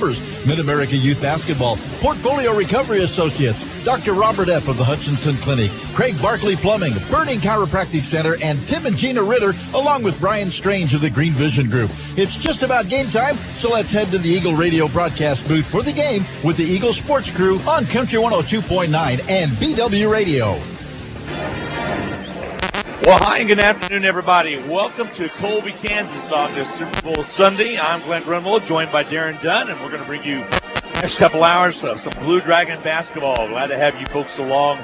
members, Mid-America Youth Basketball, Portfolio Recovery Associates, Dr. Robert Epp of the Hutchinson Clinic, Craig Barkley Plumbing, Burning Chiropractic Center, and Tim and Gina Ritter, along with Brian Strange of the Green Vision Group. It's just about game time, so let's head to the Eagle Radio broadcast booth for the game with the Eagle Sports Crew on Country 102.9 and BW Radio. Well, hi and good afternoon, everybody. Welcome to Colby, Kansas on this Super Bowl Sunday. I'm Glenn Grunwald, joined by Darren Dunn, and we're going to bring you next couple hours of some Blue Dragon basketball. Glad to have you folks along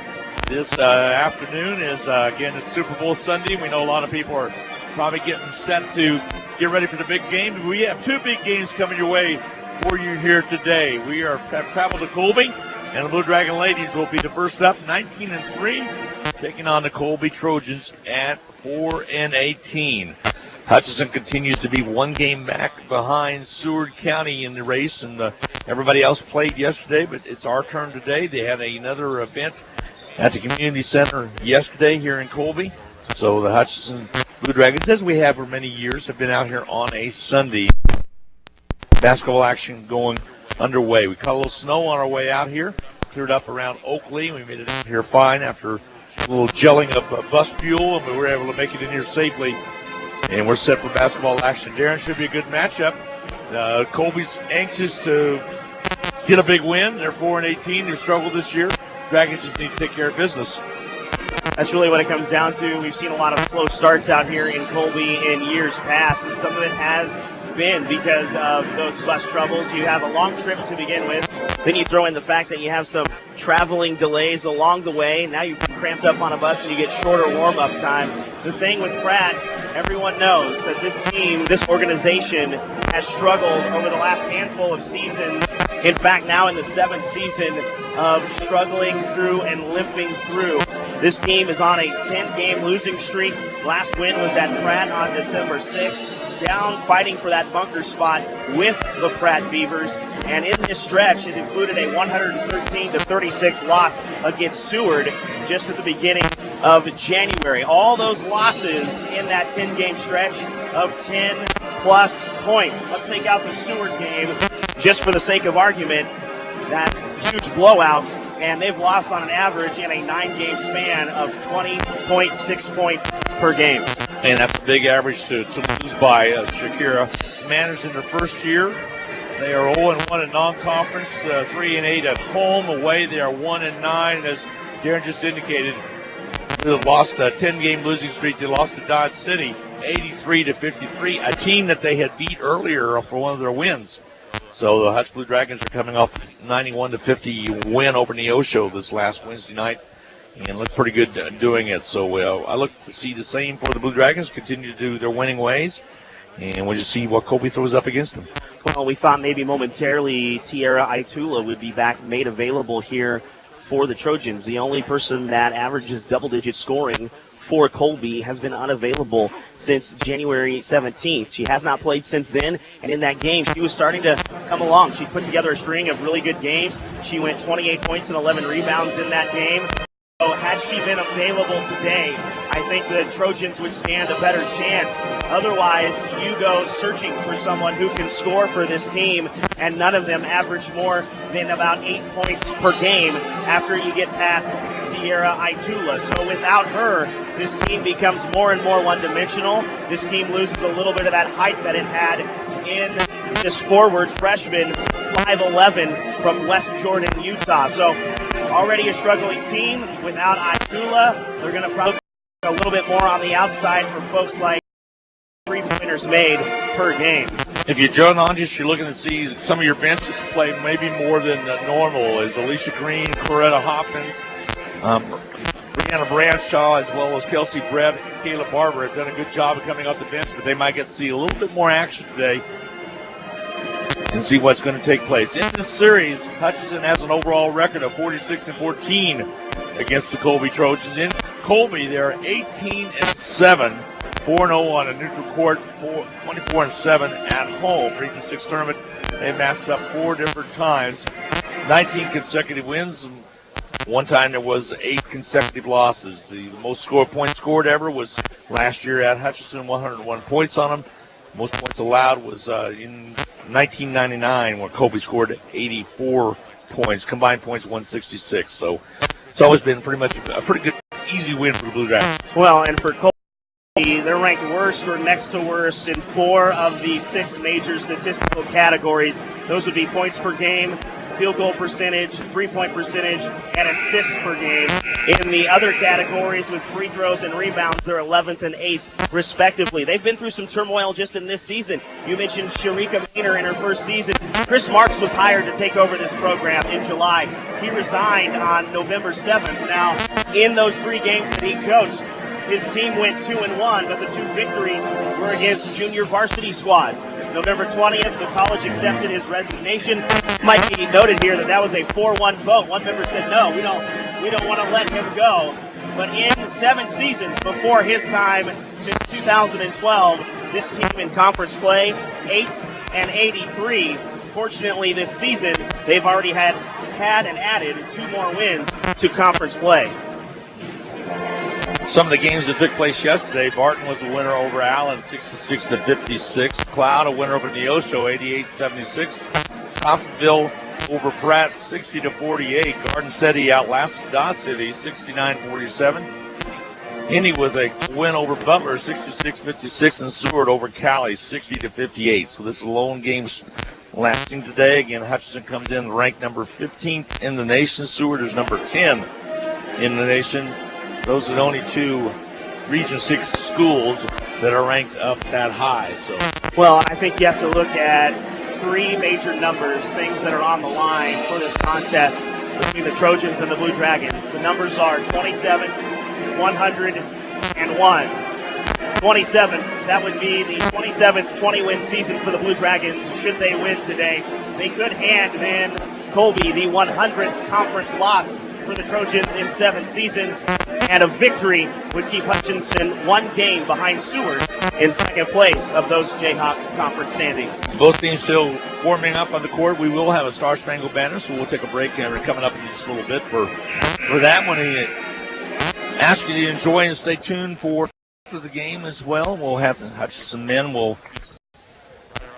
this afternoon. Again, it's Super Bowl Sunday. We know a lot of people are probably getting set to get ready for the big game. We have two big games coming your way for you here today. We have traveled to Colby, and the Blue Dragon ladies will be the first up, 19-3. Taking on the Colby Trojans at 4-18. Hutchinson continues to be one game back behind Seward County in the race, and everybody else played yesterday, but it's our turn today. They had another event at the community center yesterday here in Colby. So the Hutchinson Blue Dragons, as we have for many years, have been out here on a Sunday. Basketball action going underway. We caught a little snow on our way out here, cleared up around Oakley. We made it out here fine after a little gelling of bus fuel, and we were able to make it in here safely. And we're set for basketball action. Darren, should be a good matchup. Colby's anxious to get a big win. They're 4-18. They've struggled this year. Dragons just need to take care of business. That's really what it comes down to. We've seen a lot of slow starts out here in Colby in years past, and some of it has been because of those bus troubles. You have a long trip to begin with. Then you throw in the fact that you have some traveling delays along the way. Now you're cramped up on a bus and you get shorter warm-up time. The thing with Pratt, everyone knows that this team, this organization, has struggled over the last handful of seasons. In fact, now in the 7th season of struggling through and limping through. This team is on a 10-game losing streak. Last win was at Pratt on December 6th. Down fighting for that bunker spot with the Pratt Beavers. And in this stretch, it included a 113-36 loss against Seward just at the beginning of January. All those losses in that 10-game stretch of 10-plus points. Let's take out the Seward game just for the sake of argument. That huge blowout, and they've lost on an average in a 9-game span of 20.6 points per game. And that's a big average to lose by. Shakira managed in their first year. They are 0-1 in non-conference, 3-8 at home. Away, they are 1-9. As Darren just indicated, they lost a 10-game losing streak. They lost to Dodge City, 83-53, a team that they had beat earlier for one of their wins. So the Hutch Blue Dragons are coming off a 91-50 win over Neosho this last Wednesday night, and look pretty good doing it. So I look to see the same for the Blue Dragons, continue to do their winning ways, and we'll just see what Colby throws up against them. Well, we thought maybe momentarily Tierra Itula would be back, made available here for the Trojans. The only person that averages double-digit scoring for Colby has been unavailable since January 17th. She has not played since then, and in that game, she was starting to come along. She put together a string of really good games. She went 28 points and 11 rebounds in that game. So had she been available today, I think the Trojans would stand a better chance. Otherwise, you go searching for someone who can score for this team, and none of them average more than about 8 points per game after you get past Tierra Itula. So without her, this team becomes more and more one-dimensional. This team loses a little bit of that height that it had in this forward freshman, 5'11", from West Jordan, Utah. So already a struggling team. Without Itula, they're going to probably a little bit more on the outside for folks like 3-pointers made per game. If you're Joe Nonges, you're looking to see some of your bench play maybe more than normal. Is Alicia Green, Coretta Hopkins, Brianna Bradshaw, as well as Kelsey Brett and Kayla Barber have done a good job of coming off the bench, but they might get to see a little bit more action today and see what's going to take place. In this series, Hutchinson has an overall record of 46-14 against the Colby Trojans. In Colby, they're 18-7, 4-0 on a neutral court, 24-7 at home. Region 6 tournament, they matched up 4 different times, 19 consecutive wins. One time there was 8 consecutive losses. The most points scored ever was last year at Hutchinson, 101 points on them. Most points allowed was in 1999, when Colby scored 84 points, combined points 166. So it's always been pretty much a pretty good, easy win for the Blue Dragons. Well, and for Colby, they're ranked worst or next to worst in 4 of the 6 major statistical categories. Those would be points per game, field goal percentage, 3-point percentage, and assists per game. In the other categories with free throws and rebounds, they're 11th and 8th, respectively. They've been through some turmoil just in this season. You mentioned Sharika Maynor in her first season. Chris Marks was hired to take over this program in July. He resigned on November 7th. Now, in those 3 games that he coached, his team went 2-1, but the 2 victories were against junior varsity squads. November 20th, the college accepted his resignation. It might be noted here that was a 4-1 vote. One member said, no, we don't want to let him go. But in 7 seasons before his time, since 2012, this team in conference play, 8-83. Fortunately, this season, they've already had and added 2 more wins to conference play. Some of the games that took place yesterday, Barton was a winner over Allen, 66-56. Cloud a winner over Neosho, 88-76. Coffeyville over Pratt, 60-48. Garden City outlasted Dodge City, 69-47. Indy with a win over Butler, 66-56, and Seward over Cali, 60-58. So this is a lone game lasting today. Again, Hutchinson comes in ranked number 15th in the nation. Seward is number 10 in the nation. Those are the only 2 Region 6 schools that are ranked up that high. So, well, I think you have to look at 3 major numbers, things that are on the line for this contest between the Trojans and the Blue Dragons. The numbers are 27, 100, and 1. 27, that would be the 27th 20-win season for the Blue Dragons. Should they win today, they could hand then Colby the 100th conference loss for the Trojans in 7 seasons, and a victory would keep Hutchinson 1 game behind Seward in 2nd place of those Jayhawk Conference standings. Both teams still warming up on the court. We will have a Star Spangled Banner, so we'll take a break and we're coming up in just a little bit for that one. I ask you to enjoy and stay tuned for the game as well. We'll have the Hutchinson men will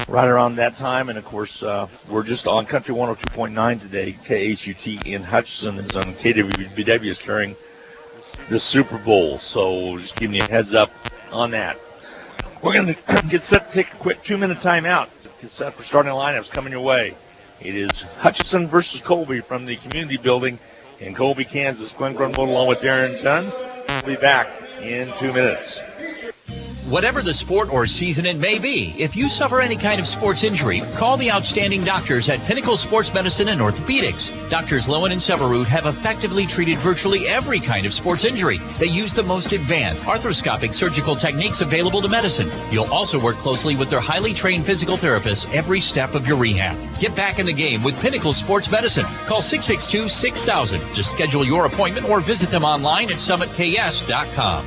right around that time, and of course we're just on Country 102.9 today. KHUT in Hutchinson is on KWBW is carrying the Super Bowl, so just giving you a heads up on that. We're going to get set to take a quick 2-minute timeout. Get set for starting lineups coming your way. It is Hutchinson versus Colby from the Community Building in Colby, Kansas. Glenn Grunwald along with Darren Dunn. We'll be back in 2 minutes. Whatever the sport or season it may be, if you suffer any kind of sports injury, call the outstanding doctors at Pinnacle Sports Medicine and Orthopedics. Doctors Lowen and Severud have effectively treated virtually every kind of sports injury. They use the most advanced arthroscopic surgical techniques available to medicine. You'll also work closely with their highly trained physical therapists every step of your rehab. Get back in the game with Pinnacle Sports Medicine. Call 662-6000 to schedule your appointment or visit them online at summitks.com.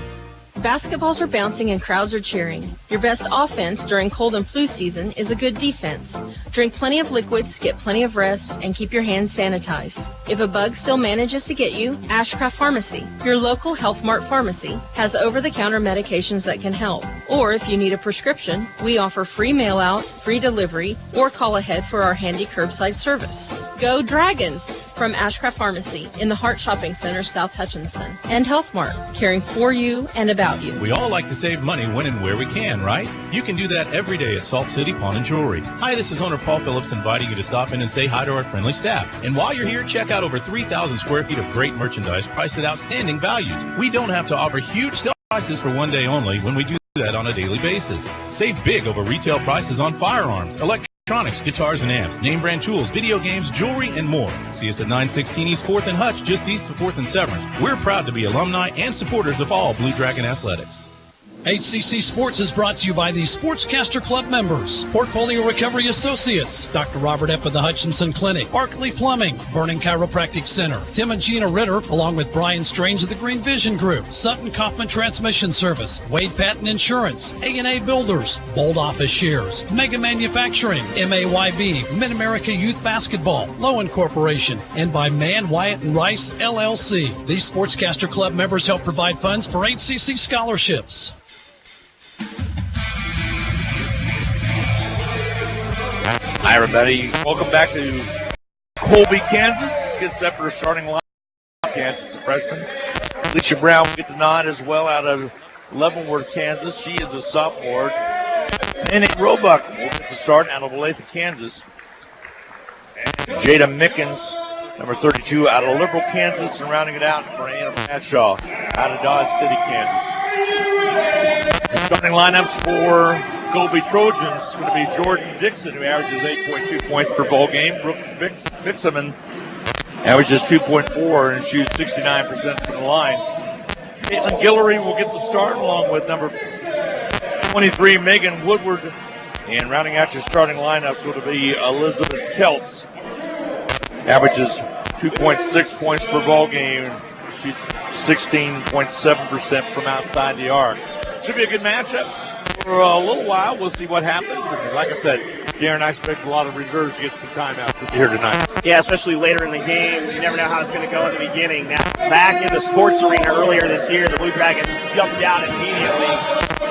Basketballs are bouncing and crowds are cheering. Your best offense during cold and flu season is a good defense. Drink plenty of liquids, get plenty of rest, and keep your hands sanitized. If a bug still manages to get you, Ashcraft Pharmacy, your local Health Mart pharmacy, has over-the-counter medications that can help. Or if you need a prescription, we offer free mail-out, free delivery, or call ahead for our handy curbside service. Go Dragons! From Ashcraft Pharmacy in the Hart Shopping Center, South Hutchinson, and Health Mart, caring for you and about you. We all like to save money when and where we can, right? You can do that every day at Salt City Pawn and Jewelry. Hi, this is owner Paul Phillips inviting you to stop in and say hi to our friendly staff. And while you're here, check out over 3,000 square feet of great merchandise priced at outstanding values. We don't have to offer huge sale prices for one day only when we do that on a daily basis. Save big over retail prices on firearms, electronics, guitars and amps, name brand tools, video games, jewelry, and more. See us at 916 East 4th and Hutch, just east of 4th and Severance. We're proud to be alumni and supporters of all Blue Dragon athletics. HCC Sports is brought to you by the Sportscaster Club members, Portfolio Recovery Associates, Dr. Robert F. of the Hutchinson Clinic, Barkley Plumbing, Vernon Chiropractic Center, Tim and Gina Ritter, along with Brian Strange of the Green Vision Group, Sutton Kaufman Transmission Service, Wade Patton Insurance, A&A Builders, Bold Office Shares, Mega Manufacturing, MAYB, Mid-America Youth Basketball, Lowen Corporation, and by Mann, Wyatt, and Rice, LLC. These Sportscaster Club members help provide funds for HCC scholarships. Hi, everybody. Welcome back to Colby, Kansas. Gets set for a starting line. Kansas, a freshman. Alicia Brown will get the nod as well out of Leavenworth, Kansas. She is a sophomore. And Roebuck will get the start out of Olathe, Kansas. And Jada Mickens, number 32, out of Liberal, Kansas. And rounding it out for Anna Bradshaw out of Dodge City, Kansas. The starting lineups for Colby Trojans is going to be Jordan Dixon, who averages 8.2 points per ball game. Brooke Bixman averages 2.4 and shoots 69% from the line. Caitlin Guillory will get the start along with number 23, Megan Woodward. And rounding out your starting lineups will be Elizabeth Keltz. Averages 2.6 points per ball game. Shoots 16.7% from outside the arc. Should be a good matchup. For a little while, we'll see what happens. And like I said, Darren, I expect a lot of reserves to get some time out here tonight. Yeah, especially later in the game. You never know how it's going to go in the beginning. Now, back in the sports arena earlier this year, the Blue Dragons jumped out immediately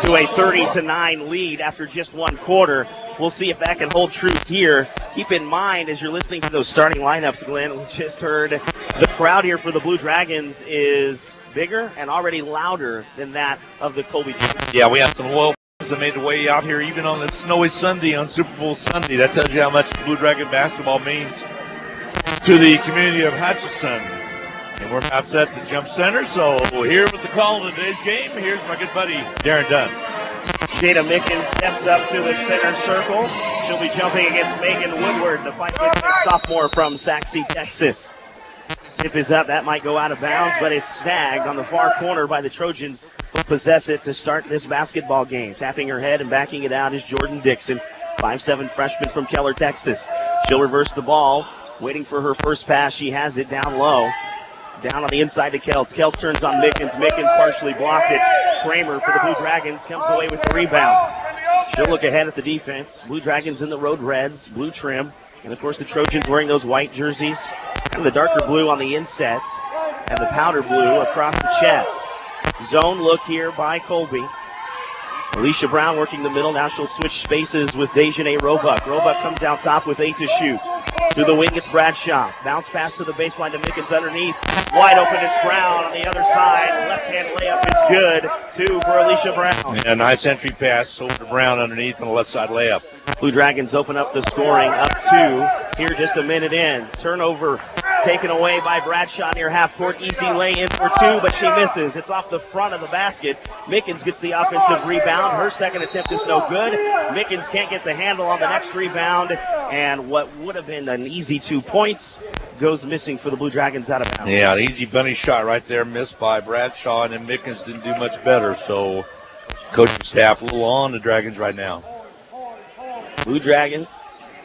to a 30-9 lead after just one quarter. We'll see if that can hold true here. Keep in mind, as you're listening to those starting lineups, Glenn, we just heard the crowd here for the Blue Dragons is bigger and already louder than that of the Colby Trojans. Yeah, we have some loyal that made the way out here even on this snowy Sunday, on Super Bowl Sunday. That tells you how much Blue Dragon basketball means to the community of Hutchinson. And we're about set to jump center, so here with the call of today's game, here's my good buddy, Darren Dunn. Jada Mickens steps up to the center circle. She'll be jumping against Megan Woodward, the 5'6" sophomore from Saxe, Texas. Tip is up. That might go out of bounds, but it's snagged on the far corner by the Trojans, who possess it to start this basketball game. Tapping her head and backing it out is Jordan Dixon, 5'7" freshman from Keller, Texas. She'll reverse the ball, waiting for her first pass. She has it down low. Down on the inside to Keltz. Keltz turns on Mickens. Mickens partially blocked it. Kramer for the Blue Dragons comes away with the rebound. She'll look ahead at the defense. Blue Dragons in the road reds, blue trim. And, of course, the Trojans wearing those white jerseys. And the darker blue on the insets. And the powder blue across the chest. Zone look here by Colby. Alicia Brown working the middle. Now she'll switch spaces with Dejanay Roebuck. Roebuck comes down top with 8 to shoot. To the wing, it's Bradshaw. Bounce pass to the baseline to Mickens underneath. Wide open is Brown on the other side. Left-hand layup is good. 2 for Alicia Brown. Yeah, nice entry pass over to Brown underneath on the left side layup. Blue Dragons open up the scoring up 2. Here just a minute in. Turnover taken away by Bradshaw near half court. Easy lay in for 2, but she misses. It's off the front of the basket. Mickens gets the offensive rebound. Her second attempt is no good. Mickens can't get the handle on the next rebound. And what would have been an easy 2 points goes missing for the Blue Dragons out of bounds. Yeah, an easy bunny shot right there, missed by Bradshaw, and then Mickens didn't do much better. So coaching staff a little on the Dragons right now. Blue Dragons,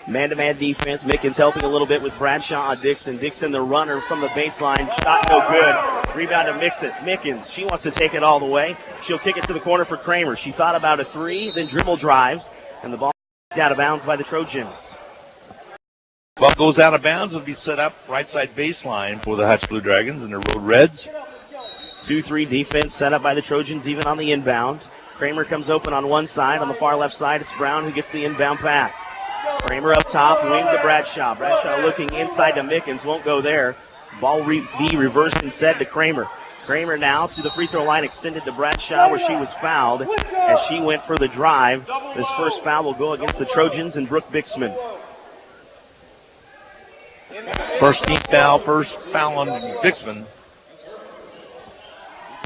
man-to-man defense. Mickens helping a little bit with Bradshaw on Dixon. Dixon, the runner from the baseline. Shot no good. Rebound to Mickens. She wants to take it all the way. She'll kick it to the corner for Kramer. She thought about a 3, then dribble drives, and the ball out of bounds by the Trojans. Ball goes out of bounds. It'll be set up right side baseline for the Hutch Blue Dragons and the Road Reds. 2-3 defense set up by the Trojans even on the inbound. Kramer comes open on one side. On the far left side, it's Brown who gets the inbound pass. Kramer up top, wing to Bradshaw. Bradshaw looking inside to Mickens, won't go there. Ball be reversed and set to Kramer. Kramer now to the free throw line, extended to Bradshaw where she was fouled as she went for the drive. This first foul will go against the Trojans and Brooke Bixman. First foul on Bixman.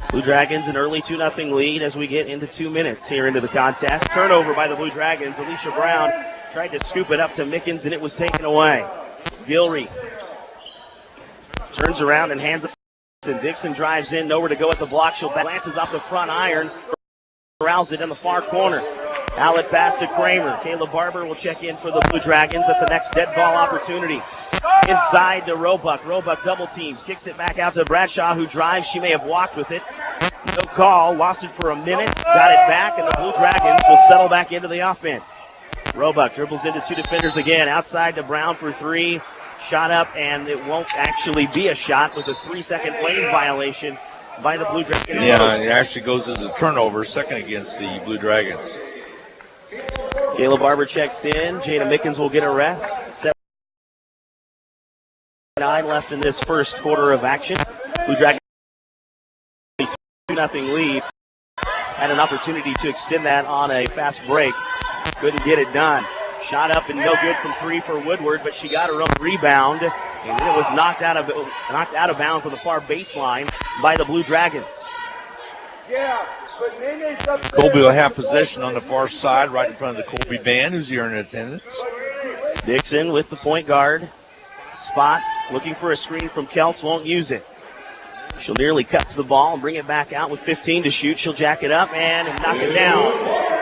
Blue Dragons an early 2-0 lead as we get into 2 minutes here into the contest. Turnover by the Blue Dragons. Alicia Brown tried to scoop it up to Mickens and it was taken away. Gilry turns around and hands it. Dixon drives in, nowhere to go at the block. She'll glances off the front iron. Corrals it in the far corner. Outlet pass to Kramer. Kayla Barber will check in for the Blue Dragons at the next dead ball opportunity. Inside to Roebuck. Roebuck double teams. Kicks it back out to Bradshaw, who drives. She may have walked with it. No call. Lost it for a minute. Got it back, and the Blue Dragons will settle back into the offense. Roebuck dribbles into 2 defenders again. Outside to Brown for 3. Shot up, and it won't actually be a shot with a 3-second lane violation by the Blue Dragons. Yeah, it actually goes as a turnover, second against the Blue Dragons. Kayla Barber checks in. Jada Mickens will get a rest. 7-9 left in this first quarter of action. Blue Dragons 2-0 lead. Had an opportunity to extend that on a fast break. Couldn't get it done. Shot up and no good from three for Woodward, but she got her own rebound. And it was knocked out of bounds on the far baseline by the Blue Dragons. Colby will have possession on the far side, right in front of the Colby band, who's here in attendance. Dixon with the point guard. Spot, looking for a screen from Kelts, won't use it. She'll nearly cut to the ball and bring it back out with 15 to shoot. She'll jack it up and knock it down.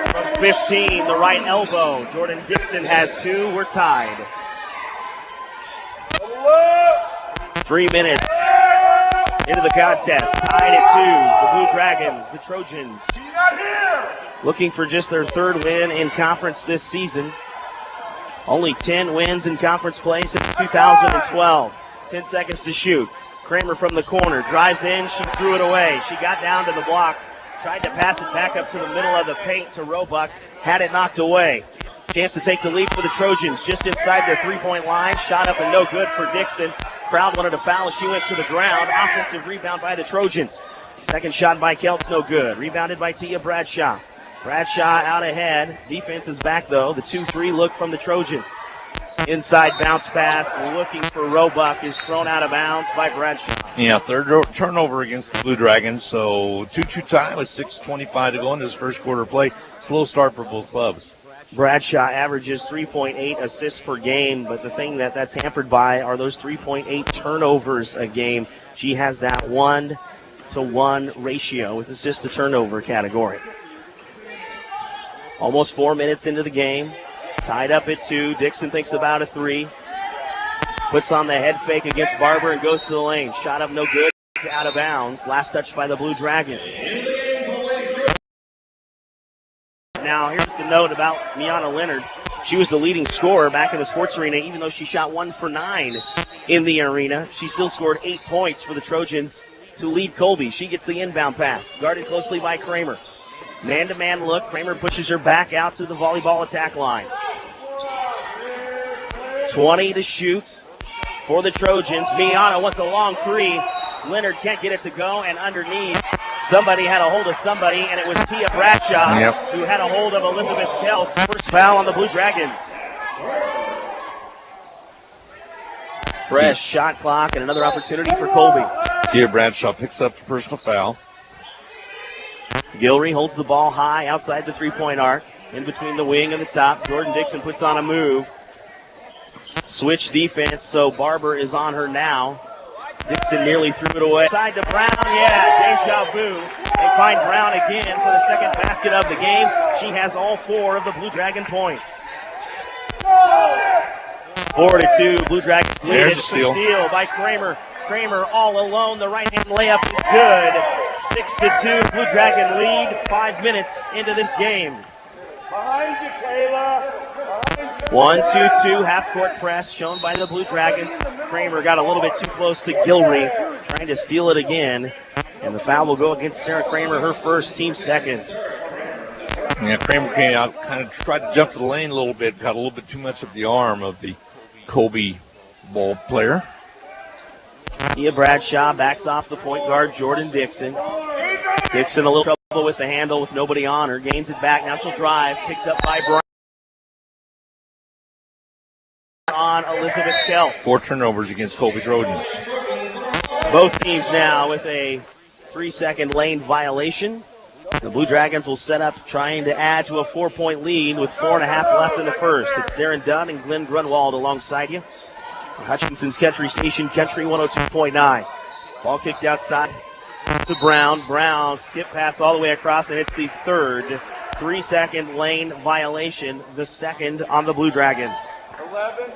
From 15, the right elbow. Jordan Dixon has two. We're tied. 3 minutes into the contest. Tied at 2s. The Blue Dragons, the Trojans, looking for just their third win in conference this season. Only 10 wins in conference play since 2012. 10 seconds to shoot. Kramer from the corner, drives in, she threw it away. She got down to the block, tried to pass it back up to the middle of the paint to Roebuck, had it knocked away. Chance to take the lead for the Trojans, just inside their three-point line. Shot up and no good for Dixon. Crowd wanted a foul, she went to the ground. Offensive rebound by the Trojans. Second shot by Kelts, no good. Rebounded by Tia Bradshaw. Bradshaw out ahead. Defense is back, though. The 2-3 look from the Trojans. Inside bounce pass, looking for Roebuck, is thrown out of bounds by Bradshaw. Yeah, third turnover against the Blue Dragons, so 2-2 tie with 6:25 to go in this first quarter of play. Slow start for both clubs. Bradshaw averages 3.8 assists per game, but the thing that's hampered by are those 3.8 turnovers a game. She has that 1-to-1 ratio with assist to turnover category. Almost 4 minutes into the game. Tied up at 2. Dixon thinks about a 3. Puts on the head fake against Barber and goes to the lane. Shot up no good. Out of bounds. Last touch by the Blue Dragons. Now here's the note about Miana Leonard. She was the leading scorer back in the sports arena, even though she shot 1 for 9 in the arena. She still scored 8 points for the Trojans to lead Colby. She gets the inbound pass. Guarded closely by Kramer. Man-to-man look. Kramer pushes her back out to the volleyball attack line. 20 to shoot for the Trojans. Miana wants a long 3. Leonard can't get it to go, and underneath, somebody had a hold of somebody, and it was Tia Bradshaw who had a hold of Elizabeth Kelts. First foul on the Blue Dragons. Fresh shot clock and another opportunity for Colby. Tia Bradshaw picks up the personal foul. Gilrery holds the ball high outside the three-point arc, in between the wing and the top. Jordan Dixon puts on a move. Switch defense, so Barber is on her now. Dixon nearly threw it away. Side to Brown, deja vu. They find Brown again for the second basket of the game. She has all 4 of the Blue Dragon points. 4-2, Blue Dragons lead. There's a It's steal. a steal by Kramer. Kramer all alone. The right-hand layup is good. 6-2, Blue Dragon lead. 5 minutes into this game. 1-2-2, half-court press shown by the Blue Dragons. Kramer got a little bit too close to Gilrery, trying to steal it again. And the foul will go against Sarah Kramer, her first, team second. Yeah, Kramer came out, kind of tried to jump to the lane a little bit, got a little bit too much of the arm of the Colby ball player. Tia Bradshaw backs off the point guard, Jordan Dixon. Dixon a little trouble with the handle with nobody on her. Gains it back. Now she'll drive. Picked up by Brown. On Elizabeth Kelts. 4 turnovers against Colby Trojans. Both teams now with a 3-second lane violation. The Blue Dragons will set up trying to add to a 4-point lead with 4.5 left in the first. It's Darren Dunn and Glenn Grunwald alongside you. Hutchinson's Country Station, Country 102.9. Ball kicked outside to Brown. Brown skip pass all the way across, and it's the third 3-second lane violation, the second on the Blue Dragons. 11.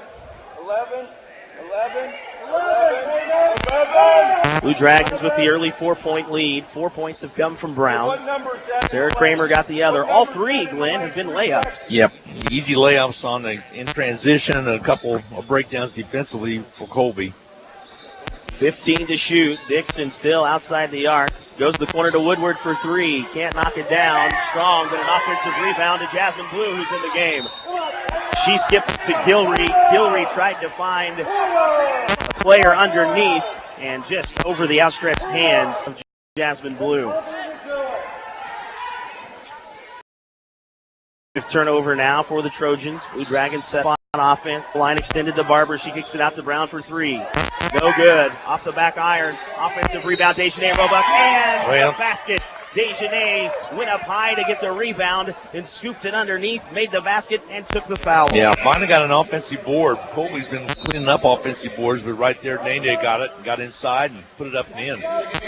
Blue Dragons with the early 4-point lead. 4 points have come from Brown. Sarah Kramer got the other. All 3, Glenn, have been layups. Yep, easy layups on in transition and a couple of breakdowns defensively for Colby. 15 to shoot. Dixon still outside the arc. Goes to the corner to Woodward for 3. Can't knock it down. strong, but an offensive rebound to Jasmine Blue, who's in the game. She skipped to Gilrery. Gilrery tried to find a player underneath and just over the outstretched hands of Jasmine Blue. Turnover now for the Trojans. Blue Dragons set on offense. Line extended to Barber. She kicks it out to Brown for three. No good. Off the back iron. Offensive rebound. Dejanay Roebuck and the basket. Dejanay went up high to get the rebound and scooped it underneath, made the basket, and took the foul. Yeah, finally got an offensive board. Colby's been cleaning up offensive boards, but right there, Nene got it, got inside, and put it up and in.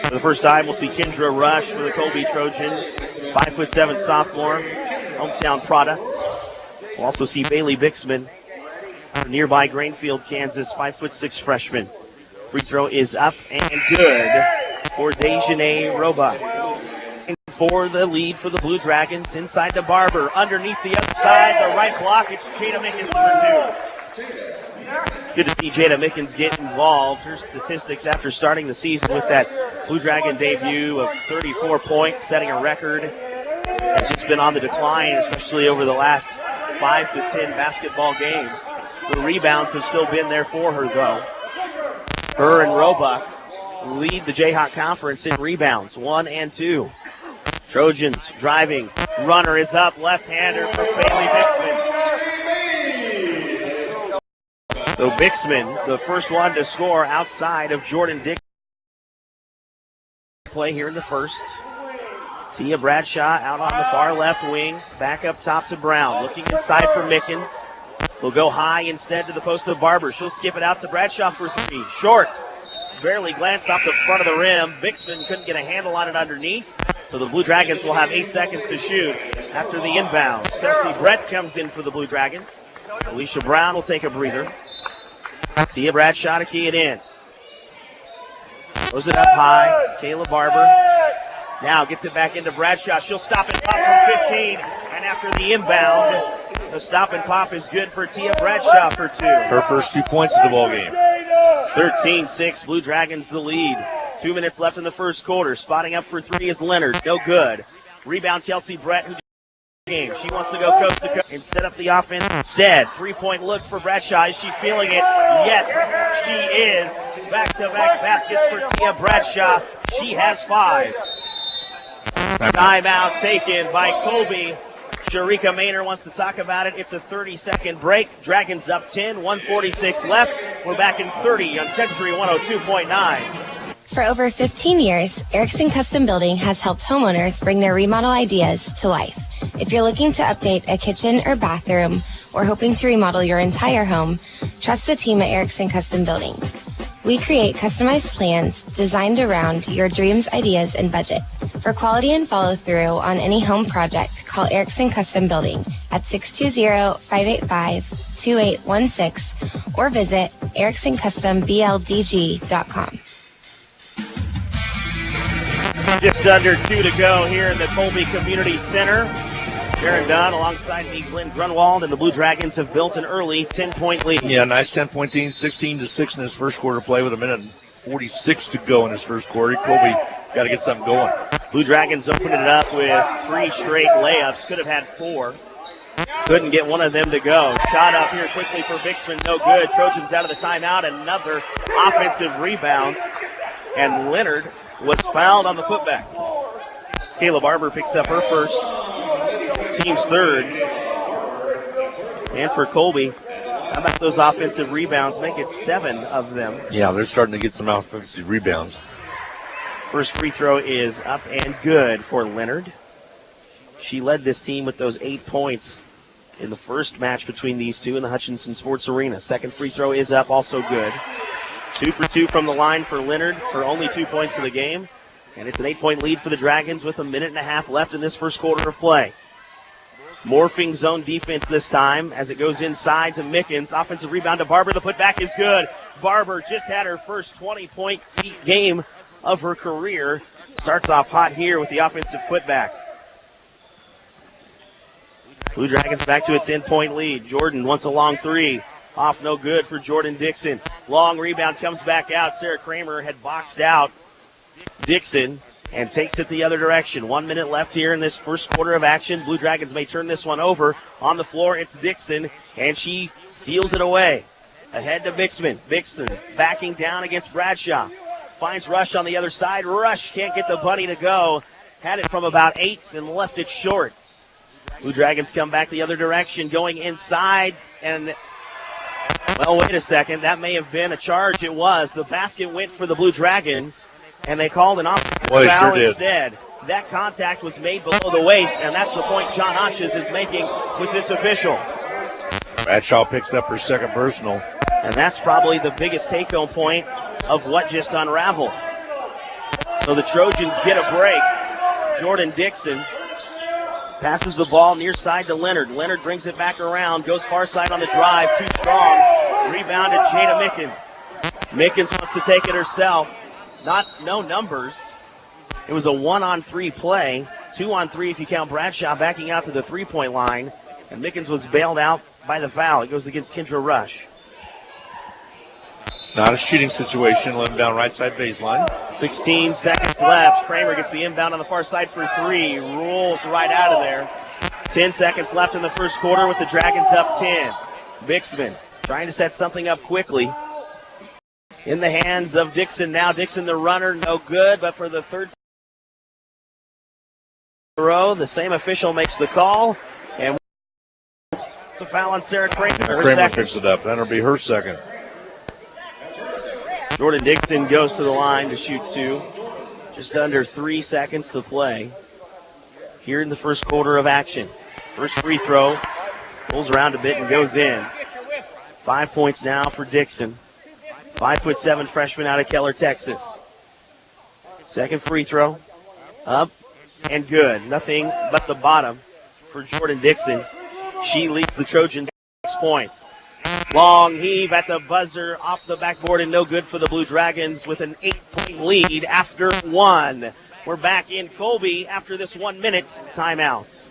For the first time, we'll see Kendra Rush for the Colby Trojans. 5'7" sophomore, hometown product. We'll also see Bailey Bixman from nearby Grainfield, Kansas, 5'6" freshman. Free throw is up and good for Dejanay Roebuck. For the lead for the Blue Dragons, inside to Barber, underneath the other side, the right block, it's Jada Mickens for two. Good to see Jada Mickens get involved. Her statistics after starting the season with that Blue Dragon debut of 34 points, setting a record. Has just been on the decline, especially over the last 5 to 10 basketball games. The rebounds have still been there for her, though. Her and Roebuck lead the Jayhawk Conference in rebounds, 1 and 2. Trojans driving. Runner is up. Left-hander for Bailey Bixman. So Bixman, the first one to score outside of Jordan Dick. Play here in the first. Tia Bradshaw out on the far left wing. Back up top to Brown. Looking inside for Mickens. Will go high instead to the post of Barber. She'll skip it out to Bradshaw for three. Short. Barely glanced off the front of the rim. Bixman couldn't get a handle on it underneath. So the Blue Dragons will have 8 seconds to shoot after the inbound. Kelsey Brett comes in for the Blue Dragons. Alicia Brown will take a breather. Tia Bradshaw to key it in. Throws it up high. Kayla Barber now gets it back into Bradshaw. She'll stop and pop from 15. And after the inbound, the stop and pop is good for Tia Bradshaw for two. Her first 2 points of the ball game. 13-6, Blue Dragons the lead. 2 minutes left in the first quarter. Spotting up for three is Leonard. No good. Rebound Kelsey Brett, who game. She wants to go coast to coast and set up the offense instead. 3-point look for Bradshaw. Is she feeling it? Yes, she is. Back-to-back baskets for Tia Bradshaw. She has 5. Timeout taken by Colby. Sharika Maynor wants to talk about it. It's a 30-second break. Dragons up 10, 1:46 left. We're back in 30 on Country 102.9. For over 15 years, Erickson Custom Building has helped homeowners bring their remodel ideas to life. If you're looking to update a kitchen or bathroom or hoping to remodel your entire home, trust the team at Erickson Custom Building. We create customized plans designed around your dreams, ideas, and budget. For quality and follow-through on any home project, call Erickson Custom Building at 620-585-2816 or visit ericksoncustomBLDG.com. Just under 2 to go here in the Colby Community Center. Sharon Dunn alongside the Glenn Grunwald, and the Blue Dragons have built an early 10-point lead. Yeah, nice 10-point lead, 16-6 in his first quarter play with 1:46 to go in his first quarter. Colby got to get something going. Blue Dragons opened it up with 3 straight layups. Could have had 4. Couldn't get one of them to go. Shot up here quickly for Bixman. No good. Trojans out of the timeout. Another offensive rebound. And Leonard was fouled on the putback. Kayla Barber picks up her first. Team's third. And for Colby, how about those offensive rebounds? Make it 7 of them. Yeah, they're starting to get some offensive rebounds. First free throw is up and good for Leonard. She led this team with those 8 points in the first match between these two in the Hutchinson Sports Arena. Second free throw is up, also good. 2 for 2 from the line for Leonard for only 2 points of the game. And it's an 8-point lead for the Dragons with 1.5 minutes left in this first quarter of play. Morphing zone defense this time as it goes inside to Mickens. Offensive rebound to Barber. The putback is good. Barber just had her first 20-point game of her career. Starts off hot here with the offensive putback. Blue Dragons back to a 10-point lead. Jordan wants a long three. Off no good for Jordan Dixon. Long rebound comes back out. Sarah Kramer had boxed out Dixon. and takes it the other direction. 1 minute left here in this first quarter of action. Blue Dragons may turn this one over. On the floor, it's Dixon, and she steals it away. Ahead to Bixman. Bixman backing down against Bradshaw. Finds Rush on the other side. Rush can't get the bunny to go. Had it from about 8 and left it short. Blue Dragons come back the other direction, going inside, and, well, wait a second. That may have been a charge. It was. The basket went for the Blue Dragons, and they called an offensive foul instead. That contact was made below the waist, and that's the point John Hotches is making with this official. Bradshaw picks up her second personal. And that's probably the biggest take-home point of what just unraveled. So the Trojans get a break. Jordan Dixon passes the ball near side to Leonard. Leonard brings it back around, goes far side on the drive, too strong. Rebounded Jada Mickens. Mickens wants to take it herself. No numbers. It was a 1-on-3 play. 2-on-3 if you count Bradshaw backing out to the three-point line. And Mickens was bailed out by the foul. It goes against Kendra Rush. Not a shooting situation. Let him down right side baseline. 16 seconds left. Kramer gets the inbound on the far side for 3. Rolls right out of there. 10 seconds left in the first quarter with the Dragons up 10. Bixman trying to set something up quickly. In the hands of Dixon now. Dixon the runner, no good, but for the third row, the same official makes the call, and it's a foul on Sarah Kramer. Kramer picks it up. That'll be her second. Jordan Dixon goes to the line to shoot 2. Just under 3 seconds to play here in the first quarter of action. First free throw, pulls around a bit and goes in. 5 points now for Dixon. 5'7" freshman out of Keller, Texas. Second free throw, up and good. Nothing but the bottom for Jordan Dixon. She leads the Trojans 6 points. Long heave at the buzzer, off the backboard, and no good for the Blue Dragons with an 8-point lead after 1. We're back in Colby after this 1 minute timeout.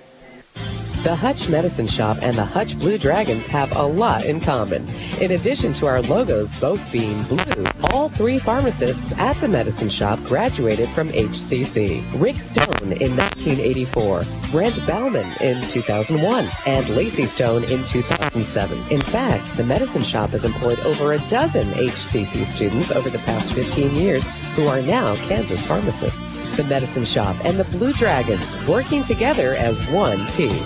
The Hutch Medicine Shop and the Hutch Blue Dragons have a lot in common. In addition to our logos both being blue, all 3 pharmacists at the Medicine Shop graduated from HCC. Rick Stone in 1984, Brent Bauman in 2001, and Lacey Stone in 2007. In fact, the Medicine Shop has employed over a dozen HCC students over the past 15 years who are now Kansas pharmacists. The Medicine Shop and the Blue Dragons working together as one team.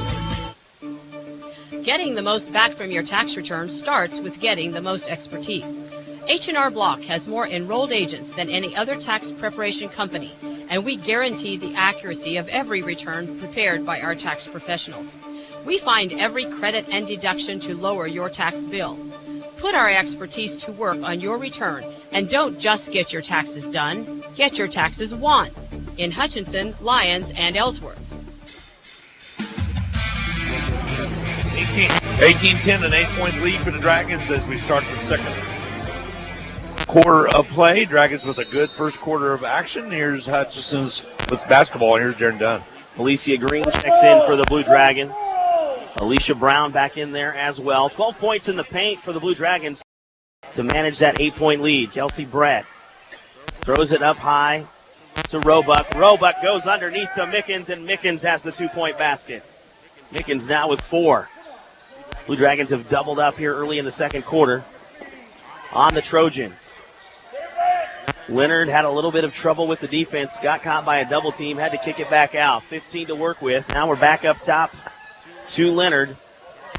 Getting the most back from your tax return starts with getting the most expertise. H&R Block has more enrolled agents than any other tax preparation company, and we guarantee the accuracy of every return prepared by our tax professionals. We find every credit and deduction to lower your tax bill. Put our expertise to work on your return, and don't just get your taxes done, get your taxes won. In Hutchinson, Lyons, and Ellsworth. 18-10, an 8-point lead for the Dragons as we start the second quarter of play. Dragons with a good first quarter of action. Here's Hutchinson's with basketball. Here's Darren Dunn. Alicia Green checks in for the Blue Dragons. Alicia Brown back in there as well. 12 points in the paint for the Blue Dragons to manage that 8-point lead. Kelsey Brett throws it up high to Roebuck. Roebuck goes underneath the Mickens, and Mickens has the 2-point basket. Mickens now with 4. Blue Dragons have doubled up here early in the second quarter on the Trojans. Leonard had a little bit of trouble with the defense, got caught by a double team, had to kick it back out. 15 to work with. Now we're back up top to Leonard,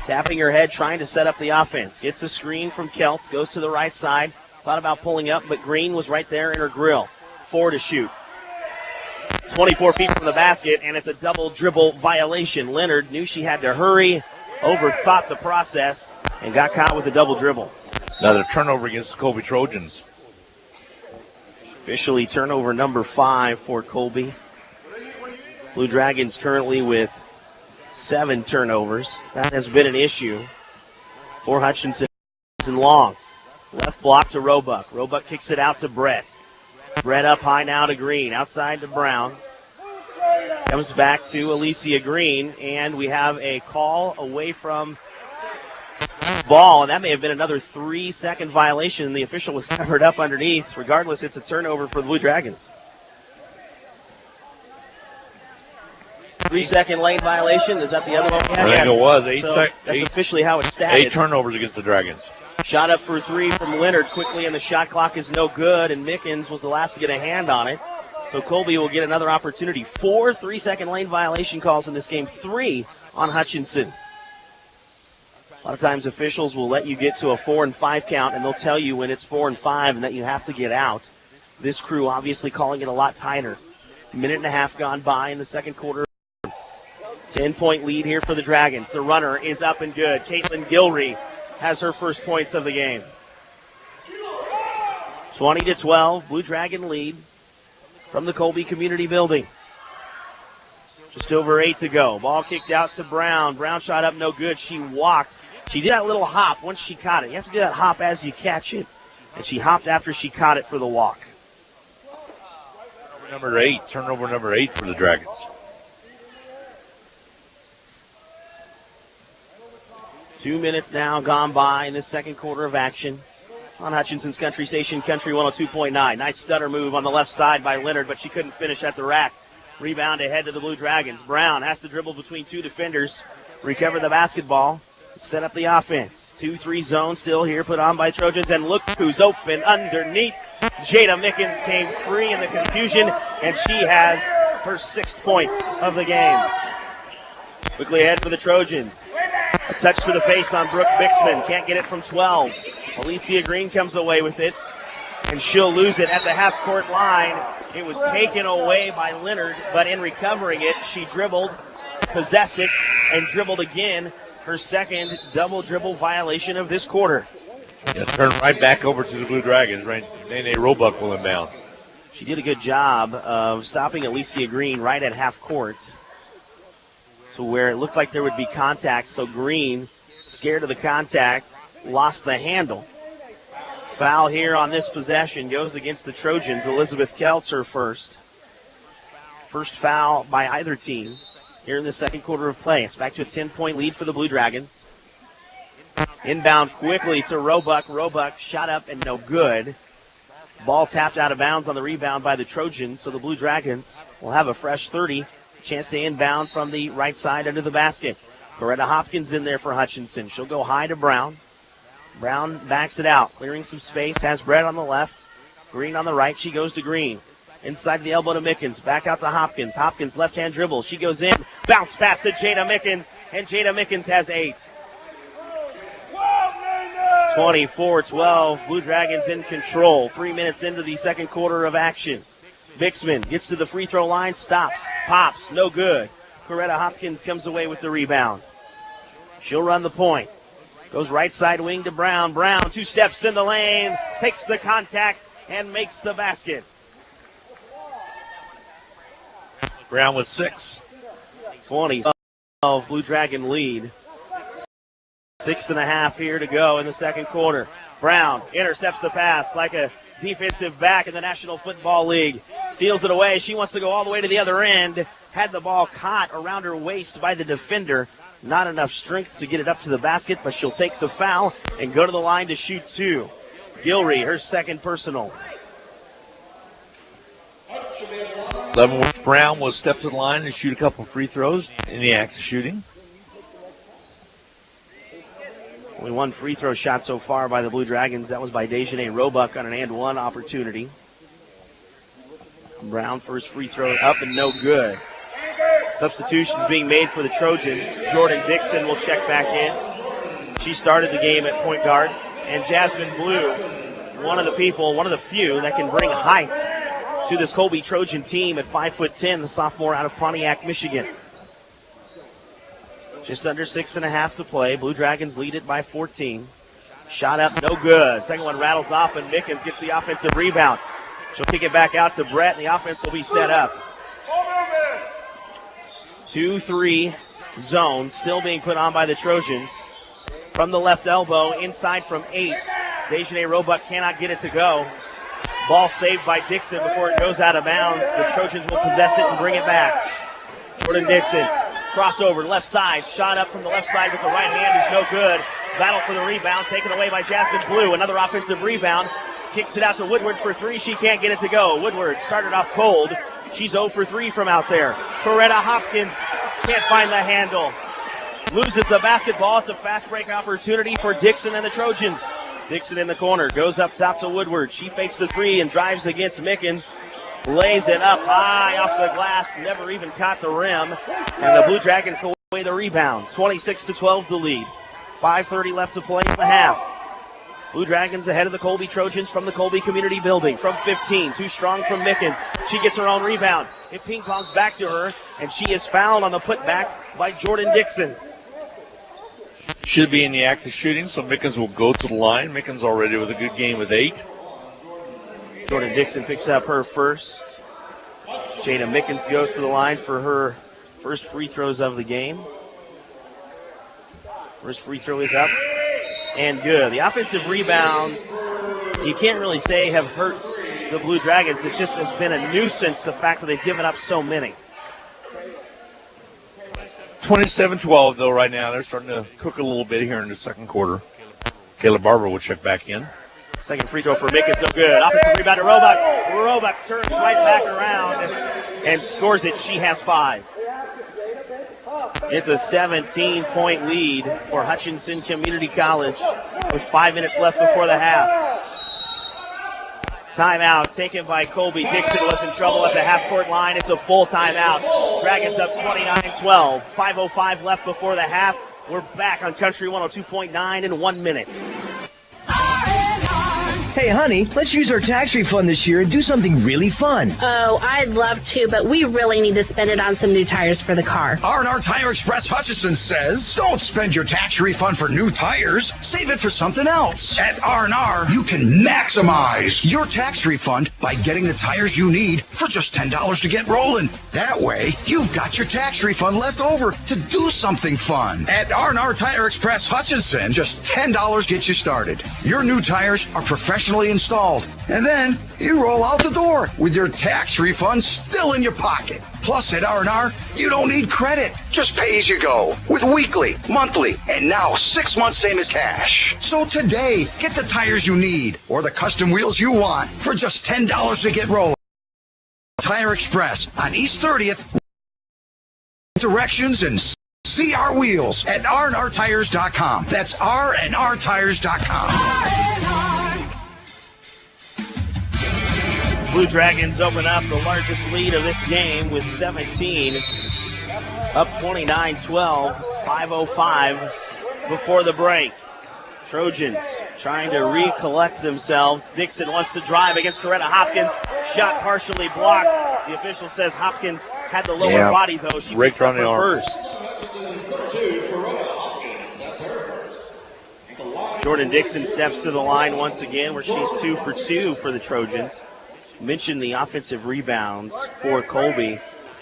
tapping her head, trying to set up the offense. Gets a screen from Kelts, goes to the right side, thought about pulling up, but Green was right there in her grill. 4 to shoot. 24 feet from the basket, and it's a double dribble violation. Leonard knew she had to hurry, overthought the process, and got caught with a double dribble. Another turnover against the Colby Trojans. Officially turnover number 5 for Colby. Blue Dragons currently with 7 turnovers. That has been an issue for Hutchinson and Long. Left block to Roebuck. Roebuck kicks it out to Brett. Brett up high now to Green. Outside to Brown. Comes back to Alicia Green, and we have a call away from ball, and that may have been another 3-second violation. The official was covered up underneath. Regardless, it's a turnover for the Blue Dragons. 3-second lane violation. Is that the other one? I think it was. That's officially how it's statted. 8 turnovers against the Dragons. Shot up for 3 from Leonard quickly, and the shot clock is no good, and Mickens was the last to get a hand on it. So Colby will get another opportunity. 4 3-second lane violation calls in this game, 3 on Hutchinson. A lot of times officials will let you get to a 4 and 5 count, and they'll tell you when it's 4 and 5 and that you have to get out. This crew obviously calling it a lot tighter. Minute and a half gone by in the second quarter. 10-point lead here for the Dragons. The runner is up and good. Caitlin Gilry has her first points of the game. 20-12, Blue Dragon lead from the Colby Community Building. Just over 8 to go. Ball kicked out to Brown. Brown shot up no good. She walked. She did that little hop once she caught it. You have to do that hop as you catch it. And she hopped after she caught it for the walk. Turnover number 8 for the Dragons. 2 minutes now gone by in this second quarter of action on Hutchinson's Country Station, Country 102.9. Nice stutter move on the left side by Leonard, but she couldn't finish at the rack. Rebound ahead to the Blue Dragons. Brown has to dribble between 2 defenders, recover the basketball, set up the offense. 2-3 zone still here put on by Trojans, and look who's open underneath. Jada Mickens came free in the confusion, and she has her 6th point of the game. Quickly ahead for the Trojans. A touch to the face on Brooke Bixman. Can't get it from 12. Alicia Green comes away with it, and she'll lose it at the half-court line. It was taken away by Leonard, but in recovering it, she dribbled, possessed it, and dribbled again. Her second double dribble violation of this quarter. Yeah, turn right back over to the Blue Dragons. Right, Nene Roebuck will inbound. She did a good job of stopping Alicia Green right at half court to where it looked like there would be contact. So Green, scared of the contact, lost the handle. Foul here on this possession goes against the Trojans. Elizabeth Keltz her first. First foul by either team here in the second quarter of play. It's back to a 10-point lead for the Blue Dragons. Inbound quickly to Roebuck. Roebuck shot up and no good. Ball tapped out of bounds on the rebound by the Trojans, so the Blue Dragons will have a fresh 30. Chance to inbound from the right side under the basket. Coretta Hopkins in there for Hutchinson. She'll go high to Brown. Brown backs it out, clearing some space, has Brett on the left. Green on the right, she goes to Green. Inside the elbow to Mickens, back out to Hopkins. Hopkins left-hand dribble, she goes in. Bounce pass to Jada Mickens, and Jada Mickens has 8. 24-12, Blue Dragons in control. 3 minutes into the second quarter of action. Bixman gets to the free throw line, stops, pops, no good. Coretta Hopkins comes away with the rebound. She'll run the point. Goes right side wing to Brown. Brown, 2 steps in the lane, takes the contact, and makes the basket. Brown with 6. 20-12, Blue Dragon lead. 6.5 here to go in the second quarter. Brown intercepts the pass like a defensive back in the National Football League. Steals it away. She wants to go all the way to the other end. Had the ball caught around her waist by the defender. Not enough strength to get it up to the basket, but she'll take the foul and go to the line to shoot 2. Gilry, her second personal. Leavenworth Brown will step to the line and shoot a couple free throws in the act of shooting. Only 1 free throw shot so far by the Blue Dragons. That was by Dejanay Roebuck on an and-1 opportunity. Brown first free throw up and no good. Substitutions being made for the Trojans. Jordan Dixon will check back in. She started the game at point guard. And Jasmine Blue, one of the few that can bring height to this Colby Trojan team at 5'10", the sophomore out of Pontiac, Michigan. Just under 6.5 to play. Blue Dragons lead it by 14. Shot up, no good. Second one rattles off, and Mickens gets the offensive rebound. She'll kick it back out to Brett, and the offense will be set up. 2-3 zone still being put on by the Trojans. From the left elbow, inside from 8. Dejanay Roebuck cannot get it to go. Ball saved by Dixon before it goes out of bounds. The Trojans will possess it and bring it back. Jordan Dixon, crossover, left side. Shot up from the left side with the right hand is no good. Battle for the rebound, taken away by Jasmine Blue. Another offensive rebound. Kicks it out to Woodward for 3. She can't get it to go. Woodward started off cold. She's 0 for 3 from out there. Coretta Hopkins Can't find the handle. Loses the basketball. It's a fast break opportunity for Dixon and the Trojans. Dixon in the corner, goes up top to Woodward. She fakes the three and drives against Mickens. Lays it up high off the glass, never even caught the rim. And the Blue Dragons away the rebound. 26-12 the lead. 5:30 left to play in the half. Blue Dragons ahead of the Colby Trojans from the Colby Community Building. From 15, too strong from Mickens. She gets her own rebound. It ping-pongs back to her, and she is fouled on the putback by Jordan Dixon. Should be in the act of shooting, so Mickens will go to the line. Mickens already with a good game with 8. Jordan Dixon picks up her first. Jada Mickens goes to the line for her first free throws of the game. First free throw is up and good. The offensive rebounds, you can't really say have hurt the Blue Dragons. It just has been a nuisance, the fact that they've given up so many. 27-12, though, right now. They're starting to cook a little bit here in the second quarter. Kayla Barber will check back in. Second free throw for Mickens, no good. Offensive rebound to Roebuck. Roebuck turns right back around and scores it. She has 5. It's a 17-point lead for Hutchinson Community College with 5 minutes left before the half. Timeout taken by Colby. Dixon was in trouble at the half-court line. It's a full timeout. Dragons up 29-12. 5:05 left before the half. We're back on Country 102.9 in 1 minute. Hey, honey, let's use our tax refund this year and do something really fun. Oh, I'd love to, but we really need to spend it on some new tires for the car. R&R Tire Express Hutchinson says, don't spend your tax refund for new tires. Save it for something else. At R&R, you can maximize your tax refund by getting the tires you need for just $10 to get rolling. That way, you've got your tax refund left over to do something fun. At R&R Tire Express Hutchinson, just $10 gets you started. Your new tires are professionally installed, and then you roll out the door with your tax refund still in your pocket. Plus, at R&R, you don't need credit. Just pay as you go with weekly, monthly, and now 6 months same as cash. So today, get the tires you need or the custom wheels you want for just $10 to get rolling. Tire Express on East 30th. Directions and see our wheels at rnrtires.com. That's rnrtires.com. Blue Dragons open up the largest lead of this game with 17. Up 29-12, 5:05 before the break. Trojans trying to recollect themselves. Dixon wants to drive against Coretta Hopkins. Shot partially blocked. The official says Hopkins had the lower body, though. She picks up her first. Jordan Dixon steps to the line once again, where she's 2 for 2 for the Trojans. Mentioned the offensive rebounds for Colby,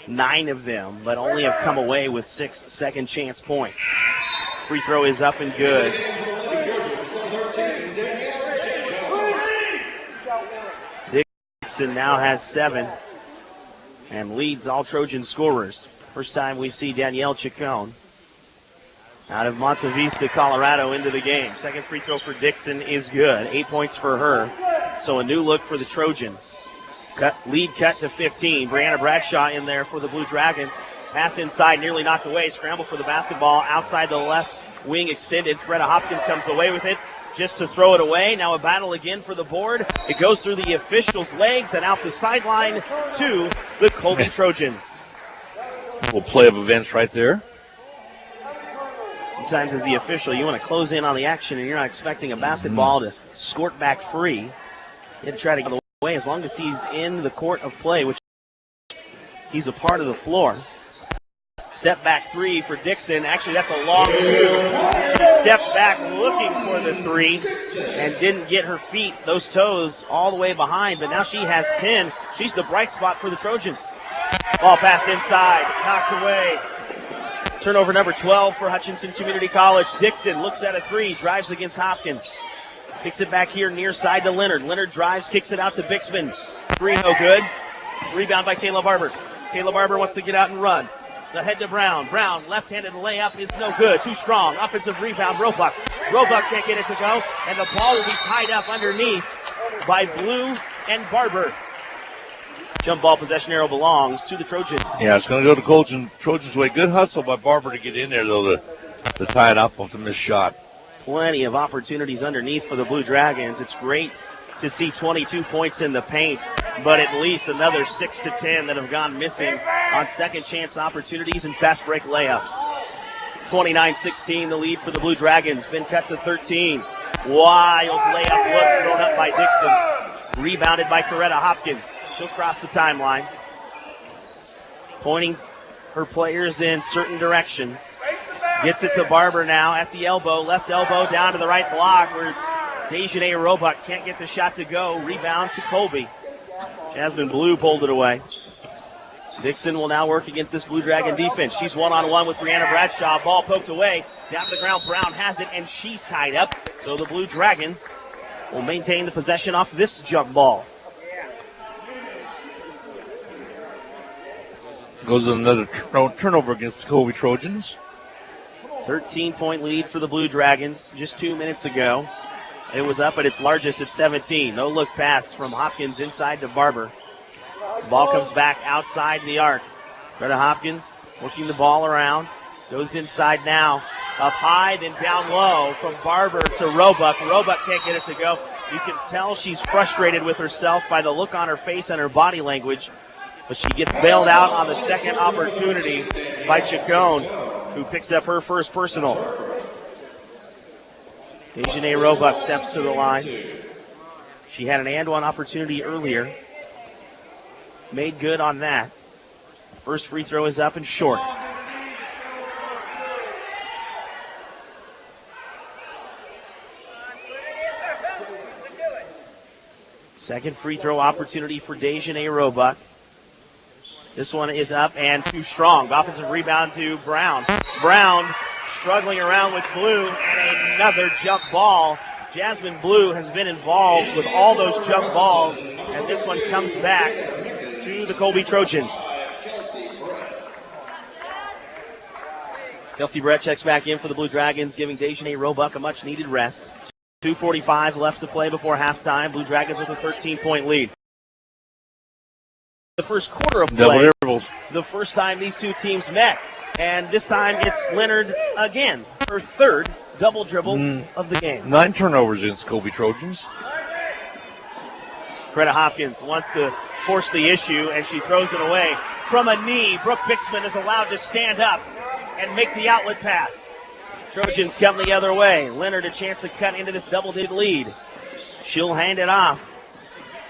9 of them, but only have come away with 6 second chance points. Free throw is up and good. Dixon now has 7 and leads all Trojan scorers. First time we see Danielle Chacon out of Monte Vista, Colorado, into the game. Second free throw for Dixon is good. 8 points for her. So a new look for the Trojans. Lead cut to 15. Brianna Bradshaw in there for the Blue Dragons. Pass inside, nearly knocked away. Scramble for the basketball outside the left wing extended. Coretta Hopkins comes away with it just to throw it away. Now a battle again for the board. It goes through the official's legs and out the sideline to the Colby Trojans. Little play of events right there. Sometimes as the official, you want to close in on the action and you're not expecting a basketball to squirt back free. You have to try to get away as long as he's in the court of play, which he's a part of the floor. Step back 3 for Dixon. Actually, that's a long 2. She stepped back looking for the 3 and didn't get her feet, those toes, all the way behind. But now she has 10. She's the bright spot for the Trojans. Ball passed inside, knocked away. Turnover number 12 for Hutchinson Community College. Dixon looks at a 3, drives against Hopkins. Kicks it back here near side to Leonard. Leonard drives, kicks it out to Bixman. 3 no good. Rebound by Kayla Barber. Kayla Barber wants to get out and run. Ahead to Brown. Brown, left-handed layup is no good. Too strong. Offensive rebound, Roebuck. Roebuck can't get it to go, and the ball will be tied up underneath by Blue and Barber. Jump ball possession arrow belongs to the Trojans. Yeah, it's going to go to Trojans' way. Good hustle by Barber to get in there, though, to tie it up with the missed shot. Plenty of opportunities underneath for the Blue Dragons. It's great to see 22 points in the paint, but at least another 6 to 10 that have gone missing on second chance opportunities and fast break layups. 29-16, the lead for the Blue Dragons. Been cut to 13. Wild layup look thrown up by Dixon. Rebounded by Coretta Hopkins. She'll cross the timeline. Pointing her players in certain directions. Gets it to Barber now at the elbow. Left elbow down to the right block where Dejanay Roebuck can't get the shot to go. Rebound to Colby. Jasmine Blue pulled it away. Dixon will now work against this Blue Dragon defense. She's one-on-one with Brianna Bradshaw. Ball poked away. Down to the ground. Brown has it, and she's tied up. So the Blue Dragons will maintain the possession off this jump ball. Goes another turnover against the Colby Trojans. 13-point lead for the Blue Dragons just 2 minutes ago. It was up at its largest at 17. No look pass from Hopkins inside to Barber. Ball comes back outside the arc. Greta Hopkins working the ball around. Goes inside now. Up high, then down low from Barber to Roebuck. Roebuck can't get it to go. You can tell she's frustrated with herself by the look on her face and her body language. But she gets bailed out on the second opportunity by Chacon, who picks up her first personal. Dejanay Roebuck steps to the line. She had an and-one opportunity earlier. Made good on that. First free throw is up and short. Second free throw opportunity for Dejanay Roebuck. This one is up and too strong. Offensive rebound to Brown. Brown struggling around with Blue and another jump ball. Jasmine Blue has been involved with all those jump balls, and this one comes back to the Colby Trojans. Kelsey Brett checks back in for the Blue Dragons, giving Dejanay Roebuck a much-needed rest. 2:45 left to play before halftime. Blue Dragons with a 13-point lead. The first quarter of play, the first time these two teams met. And this time it's Leonard again, her third double dribble of the game. 9 turnovers against Colby Trojans. Greta Hopkins wants to force the issue, and she throws it away. From a knee, Brooke Bixman is allowed to stand up and make the outlet pass. Trojans come the other way. Leonard a chance to cut into this double-digit lead. She'll hand it off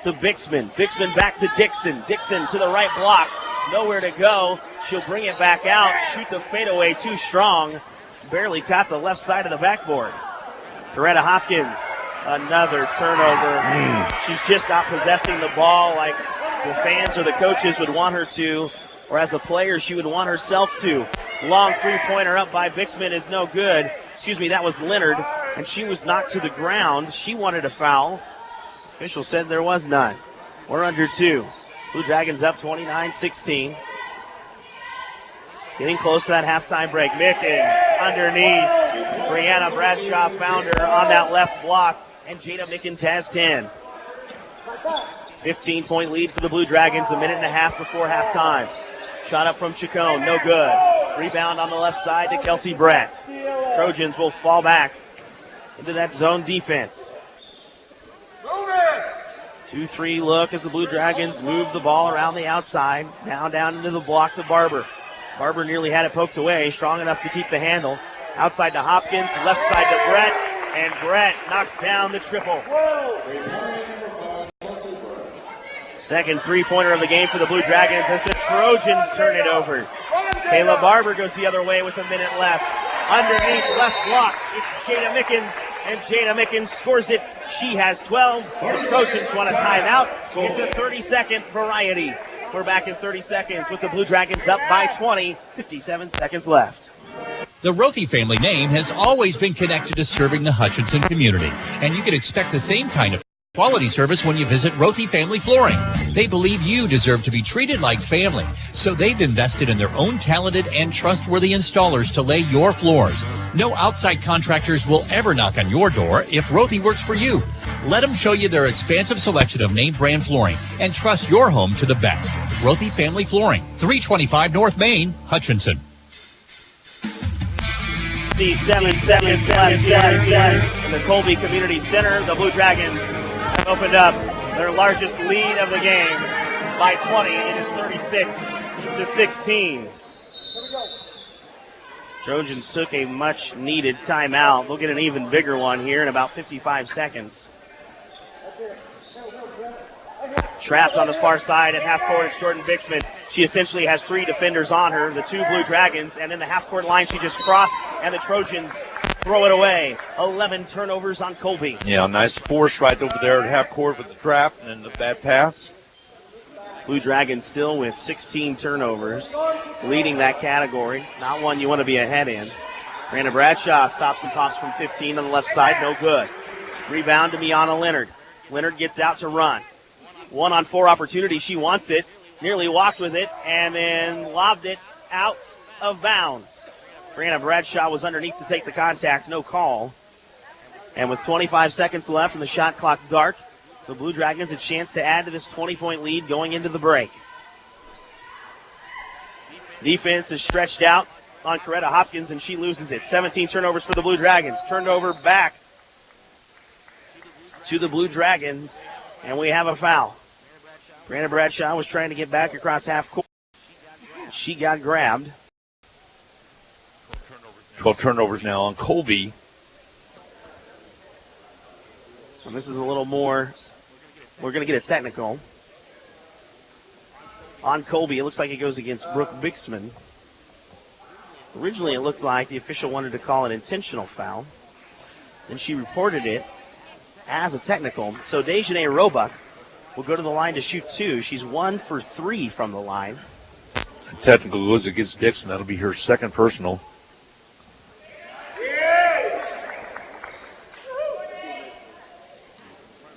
to Bixman. Bixman back to Dixon. Dixon to the right block. Nowhere to go. She'll bring it back out. Shoot the fadeaway too strong. Barely caught the left side of the backboard. Coretta Hopkins, another turnover. She's just not possessing the ball like the fans or the coaches would want her to, or as a player she would want herself to. Long three-pointer up by Bixman is no good. Excuse me, that was Leonard, and she was knocked to the ground. She wanted a foul. Official said there was none. We're under 2. Blue Dragons up 29-16. Getting close to that halftime break. Mickens underneath. Brianna Bradshaw found her on that left block, and Jada Mickens has 10. 15-point lead for the Blue Dragons, a minute and a half before halftime. Shot up from Chacon, no good. Rebound on the left side to Kelsey Brett. Trojans will fall back into that zone defense. 2-3 look as the Blue Dragons move the ball around the outside. Down into the block to Barber. Barber nearly had it poked away, strong enough to keep the handle. Outside to Hopkins, left side to Brett, and Brett knocks down the triple. Second three-pointer of the game for the Blue Dragons as the Trojans turn it over. Kayla Barber goes the other way with a minute left. Underneath, left block, it's Jada Mickens, and Jada Mickens scores it. She has 12. The Trojans want a timeout. It's a 30-second variety. We're back in 30 seconds with the Blue Dragons up by 20. 57 seconds left. The Rothie family name has always been connected to serving the Hutchinson community, and you can expect the same kind of Quality service when you visit Rothy Family Flooring. They believe you deserve to be treated like family, so they've invested in their own talented and trustworthy installers to lay your floors. No outside contractors will ever knock on your door if Rothy works for you. Let them show you their expansive selection of name brand flooring and trust your home to the best. Rothy Family Flooring, 325 North Main, Hutchinson. 7 seconds left here in the Colby Community Center. The Blue Dragons have opened up their largest lead of the game by 20. It is 36-16. Trojans took a much-needed timeout. They'll get an even bigger one here in about 55 seconds. Trapped on the far side at half court is Jordan Bixman. She essentially has 3 defenders on her, the 2 Blue Dragons, and then the half court line she just crossed, and the Trojans throw it away. 11 turnovers on Colby. Yeah, nice force right over there at half court with the trap and the bad pass. Blue Dragons still with 16 turnovers, leading that category. Not one you want to be ahead in. Brandon Bradshaw stops and pops from 15 on the left side, no good. Rebound to Miana Leonard. Leonard gets out to run. 1-on-4 opportunity, she wants it. Nearly walked with it and then lobbed it out of bounds. Brianna Bradshaw was underneath to take the contact, no call. And with 25 seconds left and the shot clock dark, the Blue Dragons a chance to add to this 20-point lead going into the break. Defense is stretched out on Coretta Hopkins, and she loses it. 17 turnovers for the Blue Dragons. Turned over back to the Blue Dragons, and we have a foul. Brianna Bradshaw was trying to get back across half court. She got grabbed. 12 turnovers now on Colby. And this is a little more. We're going to get a technical on Colby. It looks like it goes against Brooke Bixman. Originally, it looked like the official wanted to call an intentional foul. Then she reported it as a technical. So Dejanay Roebuck will go to the line to shoot 2. She's 1 for 3 from the line. Technical goes against Dixon. That'll be her second personal.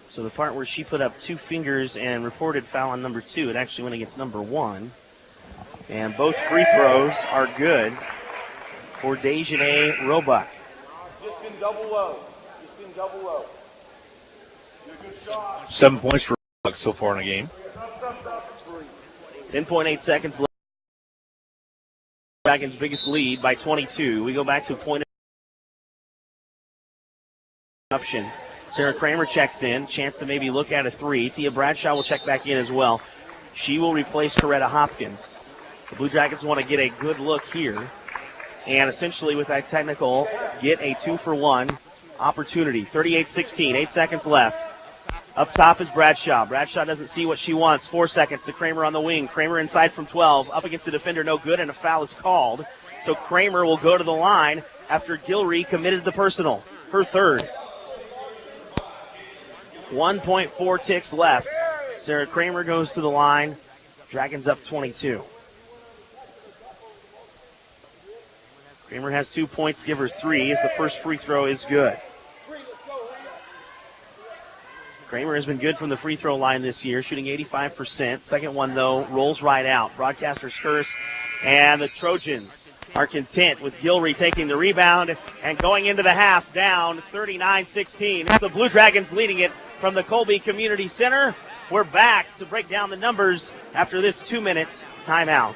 So the part where she put up 2 fingers and reported foul on number 2, it actually went against number 1. And both free throws are good for Dejanay Roebuck. Just been double low. 7 points for Roebuck so far in the game. 10.8 seconds left. Dragons' biggest lead by 22. We go back to a point option. Sarah Kramer checks in. Chance to maybe look at a 3. Tia Bradshaw will check back in as well. She will replace Coretta Hopkins. The Blue Dragons want to get a good look here. And essentially with that technical, get a 2-for-1 opportunity. 38-16, 8 seconds left. Up top is Bradshaw. Bradshaw doesn't see what she wants. 4 seconds to Kramer on the wing. Kramer inside from 12. Up against the defender, no good, and a foul is called. So Kramer will go to the line after Gilreay committed the personal. Her third. 1.4 ticks left. Sarah Kramer goes to the line. Dragons up 22. Kramer has 2 points, give her 3 as the first free throw is good. Kramer has been good from the free throw line this year, shooting 85%. Second one, though, rolls right out. Broadcaster's curse, and the Trojans are content with Gilreay taking the rebound and going into the half down 39-16. It's the Blue Dragons leading it from the Colby Community Center. We're back to break down the numbers after this 2-minute timeout.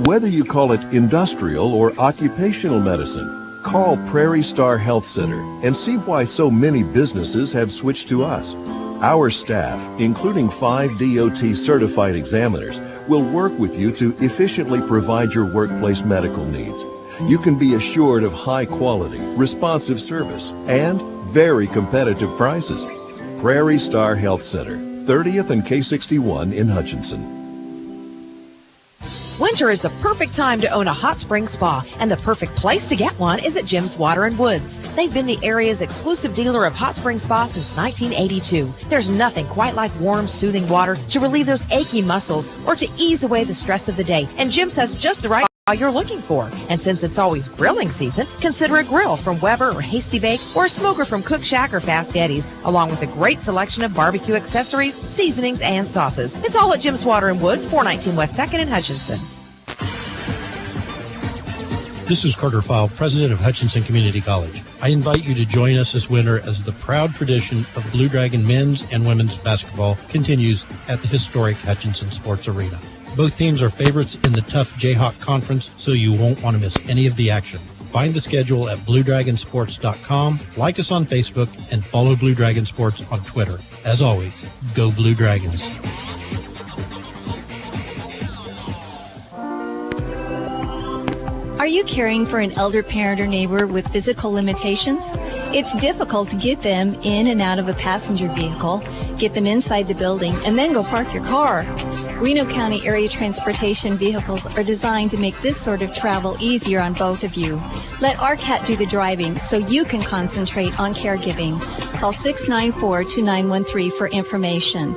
Whether you call it industrial or occupational medicine, call Prairie Star Health Center and see why so many businesses have switched to us. Our staff, including 5 DOT certified examiners, will work with you to efficiently provide your workplace medical needs. You can be assured of high quality, responsive service, and very competitive prices. Prairie Star Health Center, 30th and K61 in Hutchinson. Winter is the perfect time to own a hot spring spa, and the perfect place to get one is at Jim's Water & Woods. They've been the area's exclusive dealer of hot spring spas since 1982. There's nothing quite like warm, soothing water to relieve those achy muscles or to ease away the stress of the day, and Jim's has just the right you're looking for. And since it's always grilling season, consider a grill from Weber or Hasty Bake or a smoker from Cook Shack or Fast Eddie's, along with a great selection of barbecue accessories, seasonings, and sauces. It's all at Jim's Water and Woods, 419 West 2nd in Hutchinson. This is Carter File, president of Hutchinson Community College. I invite you to join us this winter as the proud tradition of Blue Dragon men's and women's basketball continues at the historic Hutchinson Sports Arena. Both teams are favorites in the tough Jayhawk Conference, so you won't want to miss any of the action. Find the schedule at BlueDragonSports.com, like us on Facebook, and follow Blue Dragon Sports on Twitter. As always, go Blue Dragons. Are you caring for an elder parent or neighbor with physical limitations? It's difficult to get them in and out of a passenger vehicle, get them inside the building, and then go park your car. Reno County area transportation vehicles are designed to make this sort of travel easier on both of you. Let RCAT do the driving so you can concentrate on caregiving. Call 694-2913 for information.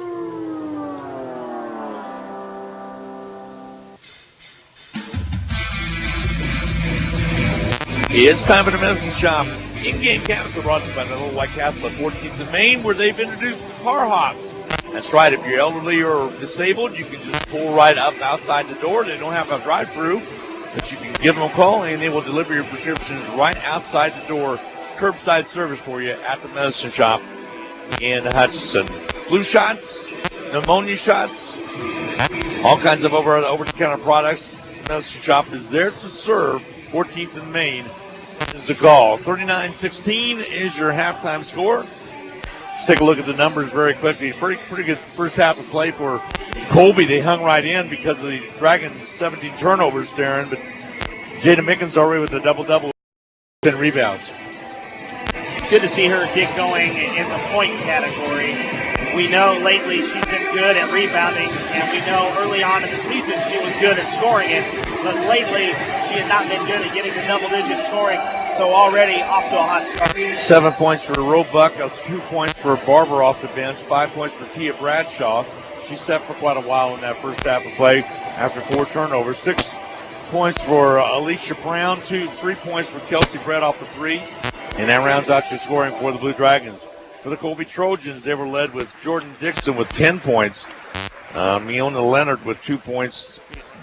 It's time for the Medicine Shop. In-game cabinets are brought to you by the Little White Castle at 14th and Main, where they've introduced Car Hop. That's right. If you're elderly or disabled, you can just pull right up outside the door. They don't have a drive-through, but you can give them a call, and they will deliver your prescriptions right outside the door. Curbside service for you at the Medicine Shop in Hutchinson. Flu shots, pneumonia shots, all kinds of over-the-counter products. The Medicine Shop is there to serve. 14th and Main is the call. 39-16 is your halftime score. Let's take a look at the numbers very quickly. Pretty good first half of play for Colby. They hung right in because of the Dragons' 17 turnovers, Darren. But Jada Mickens already with a double-double, 10 rebounds. It's good to see her get going in the point category. We know lately she's been good at rebounding, and we know early on in the season she was good at scoring it. But lately she has not been good at getting the double-digit scoring. So already off to a hot start. 7 points for Roebuck, 2 points for Barber off the bench, 5 points for Tia Bradshaw. She set for quite a while in that first half of play after 4 turnovers. 6 points for Alicia Brown, 3 points for Kelsey Brett off the 3. And that rounds out your scoring for the Blue Dragons. For the Colby Trojans, they were led with Jordan Dixon with 10 points. Miona Leonard with 2 points.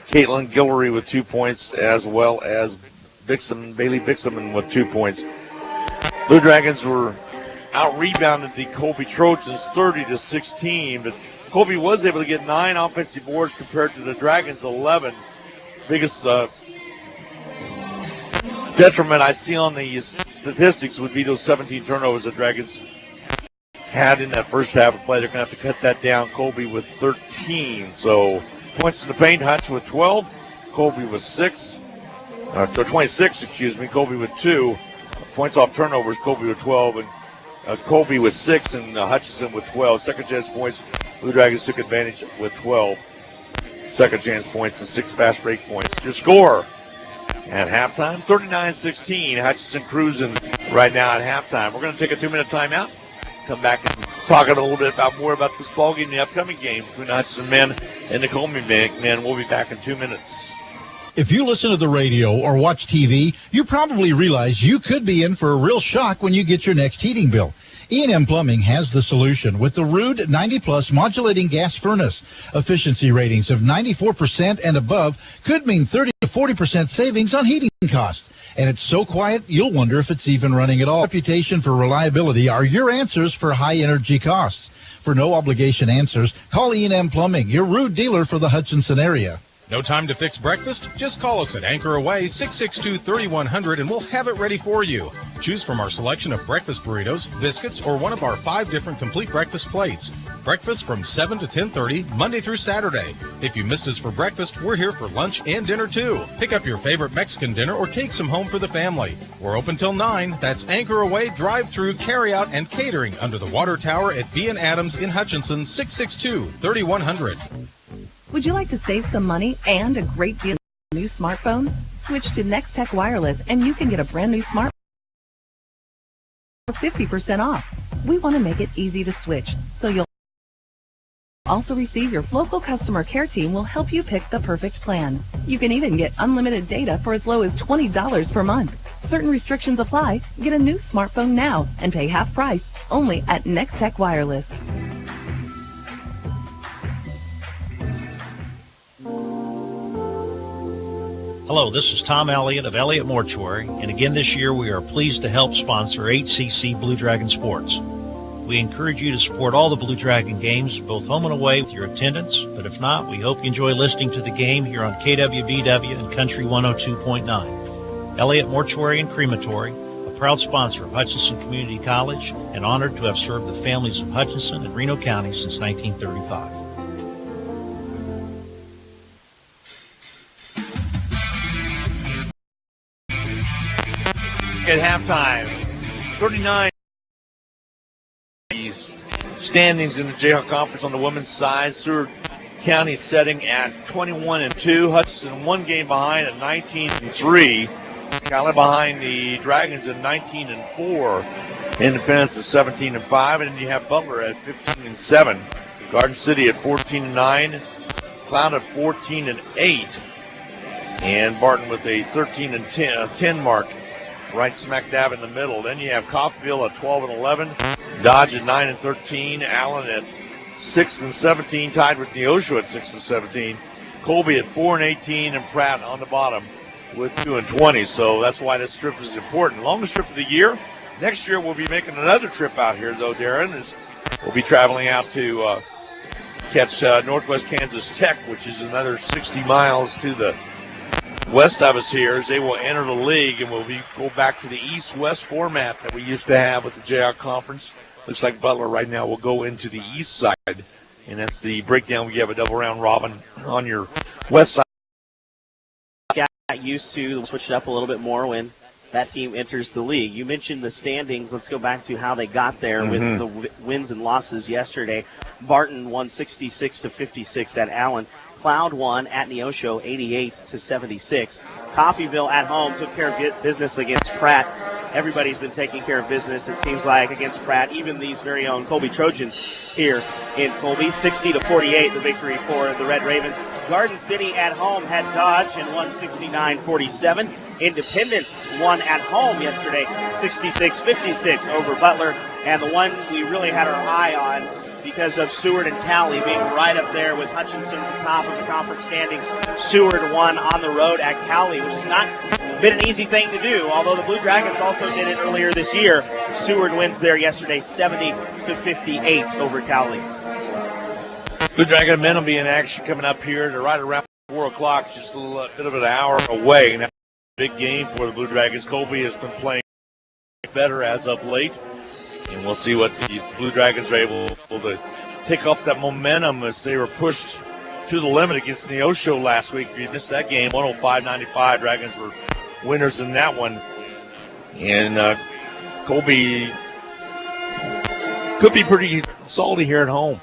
Caitlin Guillory with 2 points, as well as Bailey Bixman with 2 points. Blue Dragons were out-rebounded the Colby Trojans 30-16, but Colby was able to get 9 offensive boards compared to the Dragons' 11. Biggest detriment I see on the statistics would be those 17 turnovers the Dragons had in that first half of play. They're going to have to cut that down. Colby with 13. So points in the paint, Hutch with 12. Colby with 26, Colby with 2. Points off turnovers, Colby with 12. And Colby with 6 and Hutchinson with 12. Second chance points, Blue Dragons took advantage with 12. Second chance points and 6 fast break points. Your score at halftime, 39-16. Hutchinson cruising right now at halftime. We're going to take a 2-minute timeout. Come back and talk a little bit more about this ballgame, the upcoming game between the Hutchinson men and the Colby men. We'll be back in 2 minutes. If you listen to the radio or watch TV, you probably realize you could be in for a real shock when you get your next heating bill. E&M Plumbing has the solution with the Rude 90-plus modulating gas furnace. Efficiency ratings of 94% and above could mean 30 to 40% savings on heating costs. And it's so quiet, you'll wonder if it's even running at all. Reputation for reliability are your answers for high energy costs. For no obligation answers, call E&M Plumbing, your Rude dealer for the Hutchinson area. No time to fix breakfast? Just call us at Anchor Away 662-3100 and we'll have it ready for you. Choose from our selection of breakfast burritos, biscuits, or one of our 5 different complete breakfast plates. Breakfast from 7 to 10:30, Monday through Saturday. If you missed us for breakfast, we're here for lunch and dinner too. Pick up your favorite Mexican dinner or take some home for the family. We're open till 9. That's Anchor Away, drive-through, carry-out, and catering under the water tower at B&. Adams in Hutchinson, 662-3100. Would you like to save some money and a great deal on a new smartphone? Switch to Next Tech Wireless and you can get a brand new smartphone for 50% off. We want to make it easy to switch, so you'll Also receive your local customer care team will help you pick the perfect plan. You can even get unlimited data for as low as $20 per month. Certain restrictions apply. Get a new smartphone now and pay half price only at Nextech Wireless. Hello, this is Tom Elliott of Elliott Mortuary, and again this year we are pleased to help sponsor HCC Blue Dragon Sports. We encourage you to support all the Blue Dragon games, both home and away, with your attendance, but if not, we hope you enjoy listening to the game here on KWBW and Country 102.9. Elliott Mortuary and Crematory, a proud sponsor of Hutchinson Community College, and honored to have served the families of Hutchinson and Reno County since 1935. At halftime, 39 standings in the Jayhawk Conference on the women's side. Seward County setting at 21-2. Hutchinson one game behind at 19-3. Cali behind the Dragons at 19-4. Independence at 17-5, and then you have Butler at 15-7. Garden City at 14-9. Cloud at 14-8, and Barton with a 13-10 mark, right smack dab in the middle. Then you have Coffeyville at 12-11. Dodge at 9-13, Allen at 6-17, tied with Neosho at 6-17. Colby at 4-18, and Pratt on the bottom with 2-20. So that's why this trip is important. Longest trip of the year. Next year we'll be making another trip out here, though, Darren. We'll be traveling out to catch Northwest Kansas Tech, which is another 60 miles to the west of us here, as they will enter the league, and we'll go back to the east-west format that we used to have with the Jayhawk Conference. Looks like Butler right now will go into the east side, and that's the breakdown. We have a double round robin on your west side. Got used to switch it up a little bit more when that team enters the league. You mentioned the standings. Let's go back to how they got there with the wins and losses yesterday. Barton won 66-56 at Allen. Cloud won at Neosho 88-76. Coffeyville at home took care of business against Pratt. Everybody's been taking care of business, it seems like, against Pratt, even these very own Colby Trojans here in Colby. 60-48, the victory for the Red Ravens. Garden City at home had Dodge and won 69-47. Independence won at home yesterday, 66-56 over Butler. And the one we really had our eye on, because of Seward and Cali being right up there with Hutchinson at the top of the conference standings. Seward won on the road at Cali, which has not been an easy thing to do, although the Blue Dragons also did it earlier this year. Seward wins there yesterday 70-58 over Cali. Blue Dragon men will be in action coming up here to right around 4 o'clock, just a little bit of an hour away. And that's a big game for the Blue Dragons. Colby has been playing better as of late. And we'll see what the Blue Dragons are able to take off that momentum as they were pushed to the limit against Neosho last week. If you missed that game, 105-95, Dragons were winners in that one. And Colby could be pretty salty here at home.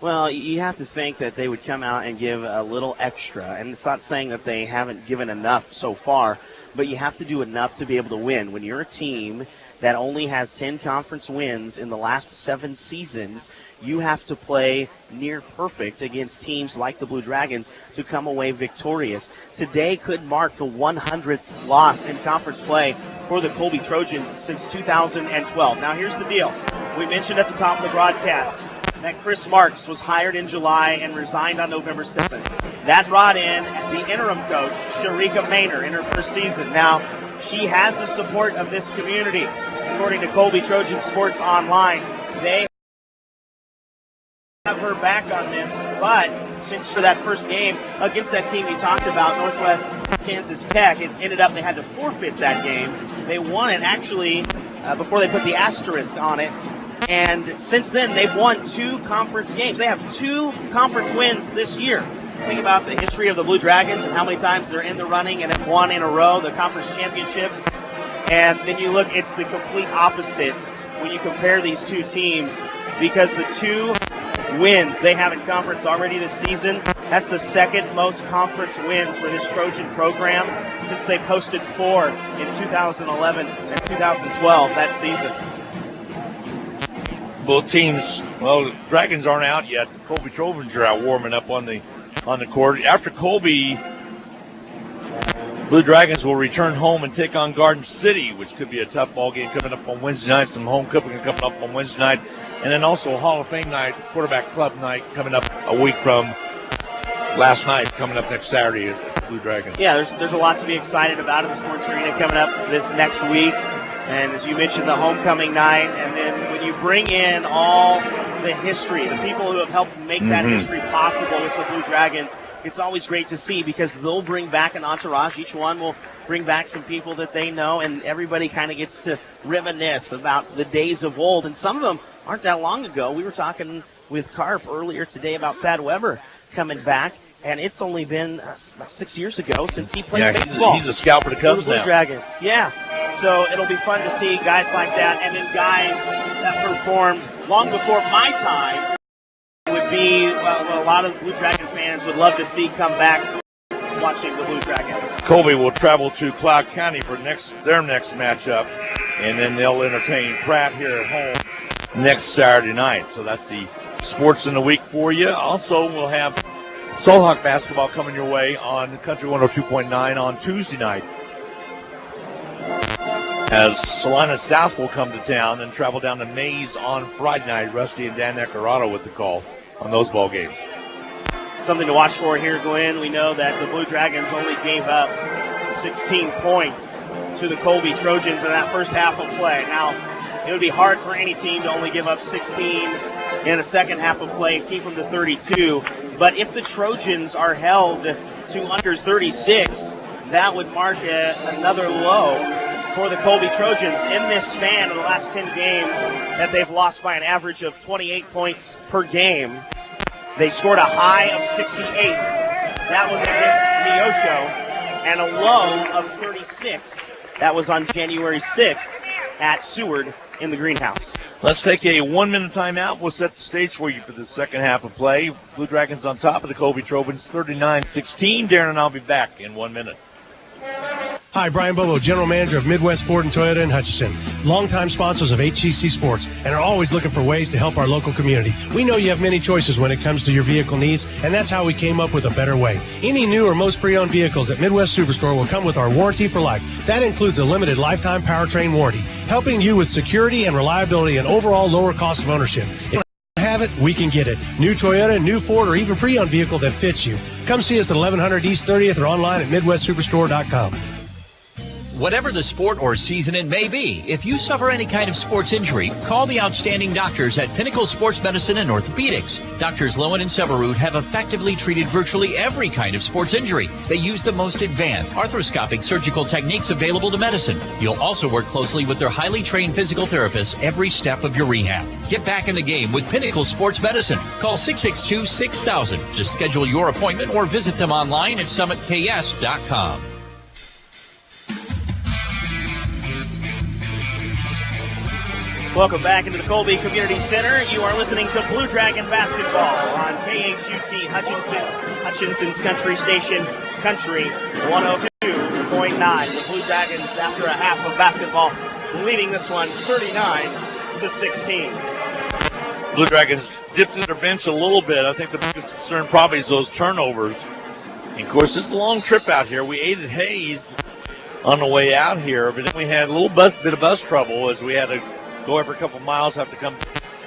Well, you have to think that they would come out and give a little extra. And it's not saying that they haven't given enough so far, but you have to do enough to be able to win. When you're a team that only has 10 conference wins in the last 7 seasons, you have to play near perfect against teams like the Blue Dragons to come away victorious. Today could mark the 100th loss in conference play for the Colby Trojans since 2012. Now here's the deal. We mentioned at the top of the broadcast that Chris Marks was hired in July and resigned on November 7th. That brought in the interim coach, Sharika Maynor, in her first season. Now, she has the support of this community. According to Colby Trojan Sports Online, they have her back on this, but since for that first game against that team we talked about, Northwest Kansas Tech, it ended up they had to forfeit that game. They won it actually before they put the asterisk on it. And since then, they've won 2 conference games. They have 2 conference wins this year. Think about the history of the Blue Dragons and how many times they're in the running and have won in a row the conference championships. And then you look, it's the complete opposite when you compare these 2 teams, because the 2 wins they have in conference already this season, that's the second most conference wins for this Trojan program since they posted 4 in 2011 and 2012 that season. Both teams, well, the Dragons aren't out yet. The Colby Trojans are out warming up on the court. After Colby, Blue Dragons will return home and take on Garden City, which could be a tough ball game coming up on Wednesday night. Some home cooking coming up on Wednesday night. And then also Hall of Fame night, quarterback club night coming up a week from last night, coming up next Saturday at Blue Dragons. Yeah, there's a lot to be excited about in the Sports Arena coming up this next week. And as you mentioned, the homecoming night. And then when you bring in all the history, the people who have helped make that history possible with the Blue Dragons, it's always great to see because they'll bring back an entourage. Each one will bring back some people that they know, and everybody kind of gets to reminisce about the days of old. And some of them aren't that long ago. We were talking with Carp earlier today about Thad Weber coming back, and it's only been about 6 years ago since he played baseball. He's a scout for the Cubs Blue now. Dragons, yeah. So it'll be fun to see guys like that, and then guys that performed long before my time would be what a lot of Blue Dragon fans would love to see come back watching the Blue Dragons. Colby will travel to Cloud County for their next matchup, and then they'll entertain Pratt here at home next Saturday night. So that's the sports in the week for you. Also, we'll have Solhawk basketball coming your way on Country 102.9 on Tuesday night, as Salina South will come to town and travel down to Mays on Friday night. Rusty and Dan Neccarado with the call on those ball games. Something to watch for here, Glenn. We know that the Blue Dragons only gave up 16 points to the Colby Trojans in that first half of play. Now, it would be hard for any team to only give up 16 in a second half of play and keep them to 32. But if the Trojans are held to under 36, that would mark another low for the Colby Trojans in this span of the last 10 games that they've lost by an average of 28 points per game. They scored a high of 68. That was against Neosho, and a low of 36. That was on January 6th at Seward in the greenhouse. Let's take a 1-minute timeout. We'll set the stage for you for the second half of play. Blue Dragons on top of the Colby Trojans, 39-16. Darren and I'll be back in 1 minute. Hi, Brian Bobo, General Manager of Midwest Ford and Toyota in Hutchinson. Longtime sponsors of HCC Sports and are always looking for ways to help our local community. We know you have many choices when it comes to your vehicle needs, and that's how we came up with a better way. Any new or most pre-owned vehicles at Midwest Superstore will come with our warranty for life. That includes a limited lifetime powertrain warranty, helping you with security and reliability and overall lower cost of ownership. If you have it, we can get it. New Toyota, new Ford, or even pre-owned vehicle that fits you. Come see us at 1100 East 30th or online at MidwestSuperstore.com. Whatever the sport or season it may be, if you suffer any kind of sports injury, call the outstanding doctors at Pinnacle Sports Medicine and Orthopedics. Doctors Lowen and Severud have effectively treated virtually every kind of sports injury. They use the most advanced arthroscopic surgical techniques available to medicine. You'll also work closely with their highly trained physical therapists every step of your rehab. Get back in the game with Pinnacle Sports Medicine. Call 662-6000 to schedule your appointment or visit them online at summitks.com. Welcome back into the Colby Community Center. You are listening to Blue Dragon basketball on KHUT Hutchinson's Country Station, Country 102.9. The Blue Dragons, after a half of basketball, leading this one 39-16. Blue Dragons dipped in their bench a little bit. I think the biggest concern probably is those turnovers. And of course, it's a long trip out here. We ate at Hayes on the way out here, but then we had a little bit of bus trouble as we had to go every couple miles, have to come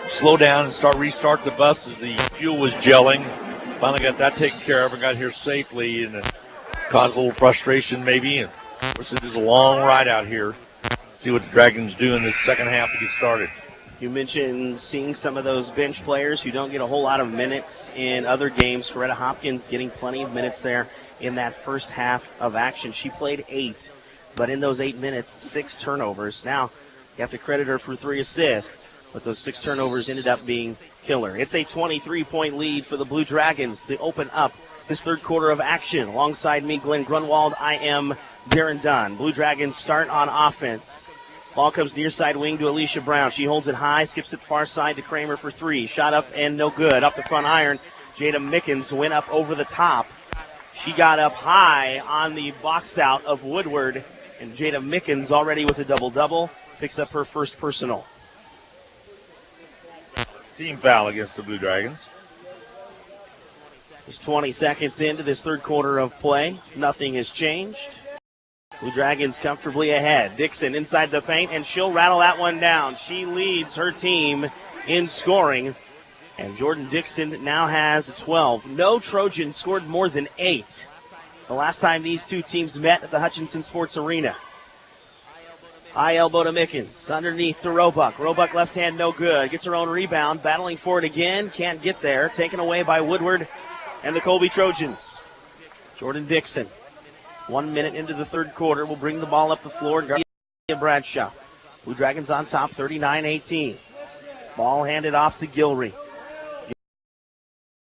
slow down and restart the bus as the fuel was gelling. Finally got that taken care of and got here safely, and it caused a little frustration maybe. And of course, it is a long ride out here. See what the Dragons do in this second half to get started. You mentioned seeing some of those bench players who don't get a whole lot of minutes in other games. Coretta Hopkins getting plenty of minutes there in that first half of action. She played 8, but in those 8 minutes, 6 turnovers. Now, you have to credit her for 3 assists, but those 6 turnovers ended up being killer. It's a 23-point lead for the Blue Dragons to open up this third quarter of action. Alongside me, Glenn Grunwald, I am Darren Dunn. Blue Dragons start on offense. Ball comes near side wing to Alicia Brown. She holds it high, skips it far side to Kramer for 3. Shot up and no good. Up the front iron, Jada Mickens went up over the top. She got up high on the box out of Woodward, and Jada Mickens already with a double-double. Picks up her first personal. Team foul against the Blue Dragons. There's 20 seconds into this third quarter of play. Nothing has changed. Blue Dragons comfortably ahead. Dixon inside the paint, and she'll rattle that one down. She leads her team in scoring, and Jordan Dixon now has 12. No Trojan scored more than 8 the last time these two teams met at the Hutchinson Sports Arena. High elbow to Mickens, underneath to Roebuck. Roebuck left hand, no good. Gets her own rebound, battling for it again, can't get there. Taken away by Woodward and the Colby Trojans. Jordan Dixon, 1 minute into the third quarter, will bring the ball up the floor. Bradshaw. Blue Dragons on top, 39-18. Ball handed off to Gilrery.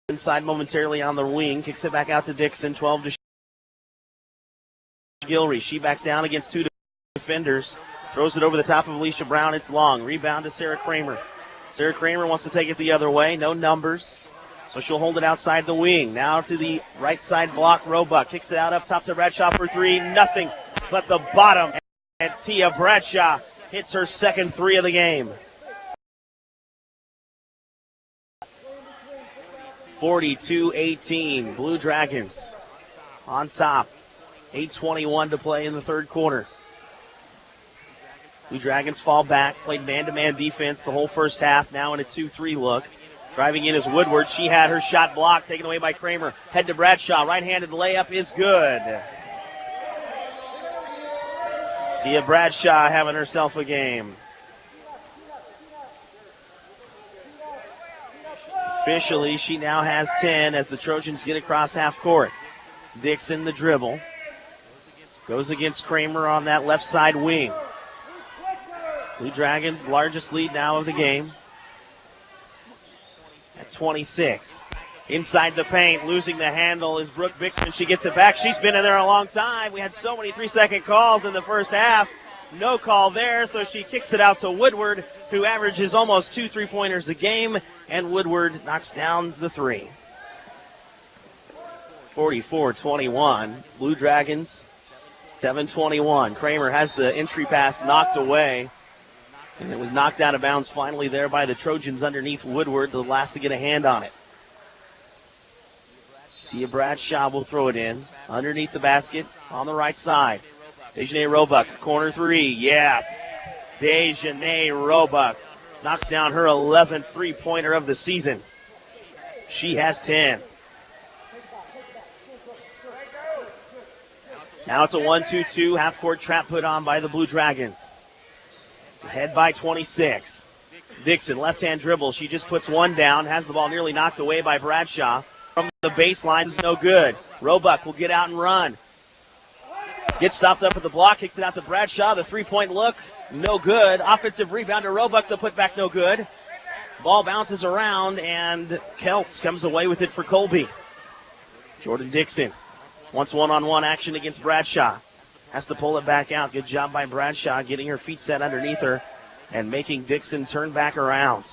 Inside momentarily on the wing, kicks it back out to Dixon, 12 to Gilrery. She backs down against two defenders. Throws it over the top of Alicia Brown. It's long. Rebound to Sarah Kramer. Sarah Kramer wants to take it the other way. No numbers. So she'll hold it outside the wing. Now to the right side block. Roebuck kicks it out up top to Bradshaw for three. Nothing but the bottom. And Tia Bradshaw hits her second three of the game. 42-18. Blue Dragons on top. 8:21 to play in the third quarter. Blue Dragons fall back, played man-to-man defense the whole first half, now in a 2-3 look. Driving in is Woodward. She had her shot blocked, taken away by Kramer. Head to Bradshaw. Right-handed layup is good. Tia Bradshaw having herself a game. Officially, she now has 10 as the Trojans get across half court. Dixon the dribble. Goes against Kramer on that left side wing. Blue Dragons' largest lead now of the game at 26. Inside the paint, losing the handle is Brooke Bixman. She gets it back. She's been in there a long time. We had so many 3-second calls in the first half. No call there, so she kicks it out to Woodward, who averages almost 2 3-pointers a game, and Woodward knocks down the three. 44-21. Blue Dragons, 7:21. Kramer has the entry pass knocked away. And it was knocked out of bounds finally there by the Trojans underneath Woodward, the last to get a hand on it. Tia Bradshaw will throw it in underneath the basket on the right side. Dejanay Roebuck, corner three, yes. Dejanay Roebuck knocks down her 11th three-pointer of the season. She has 10. Now it's a 1-2-2 half-court trap put on by the Blue Dragons. Ahead by 26. Dixon, left-hand dribble. She just puts one down, has the ball nearly knocked away by Bradshaw. From the baseline is no good. Roebuck will get out and run. Gets stopped up at the block, kicks it out to Bradshaw. The three-point look, no good. Offensive rebound to Roebuck, the putback no good. Ball bounces around, and Kelts comes away with it for Colby. Jordan Dixon wants one-on-one action against Bradshaw. Has to pull it back out. Good job by Bradshaw getting her feet set underneath her and making Dixon turn back around.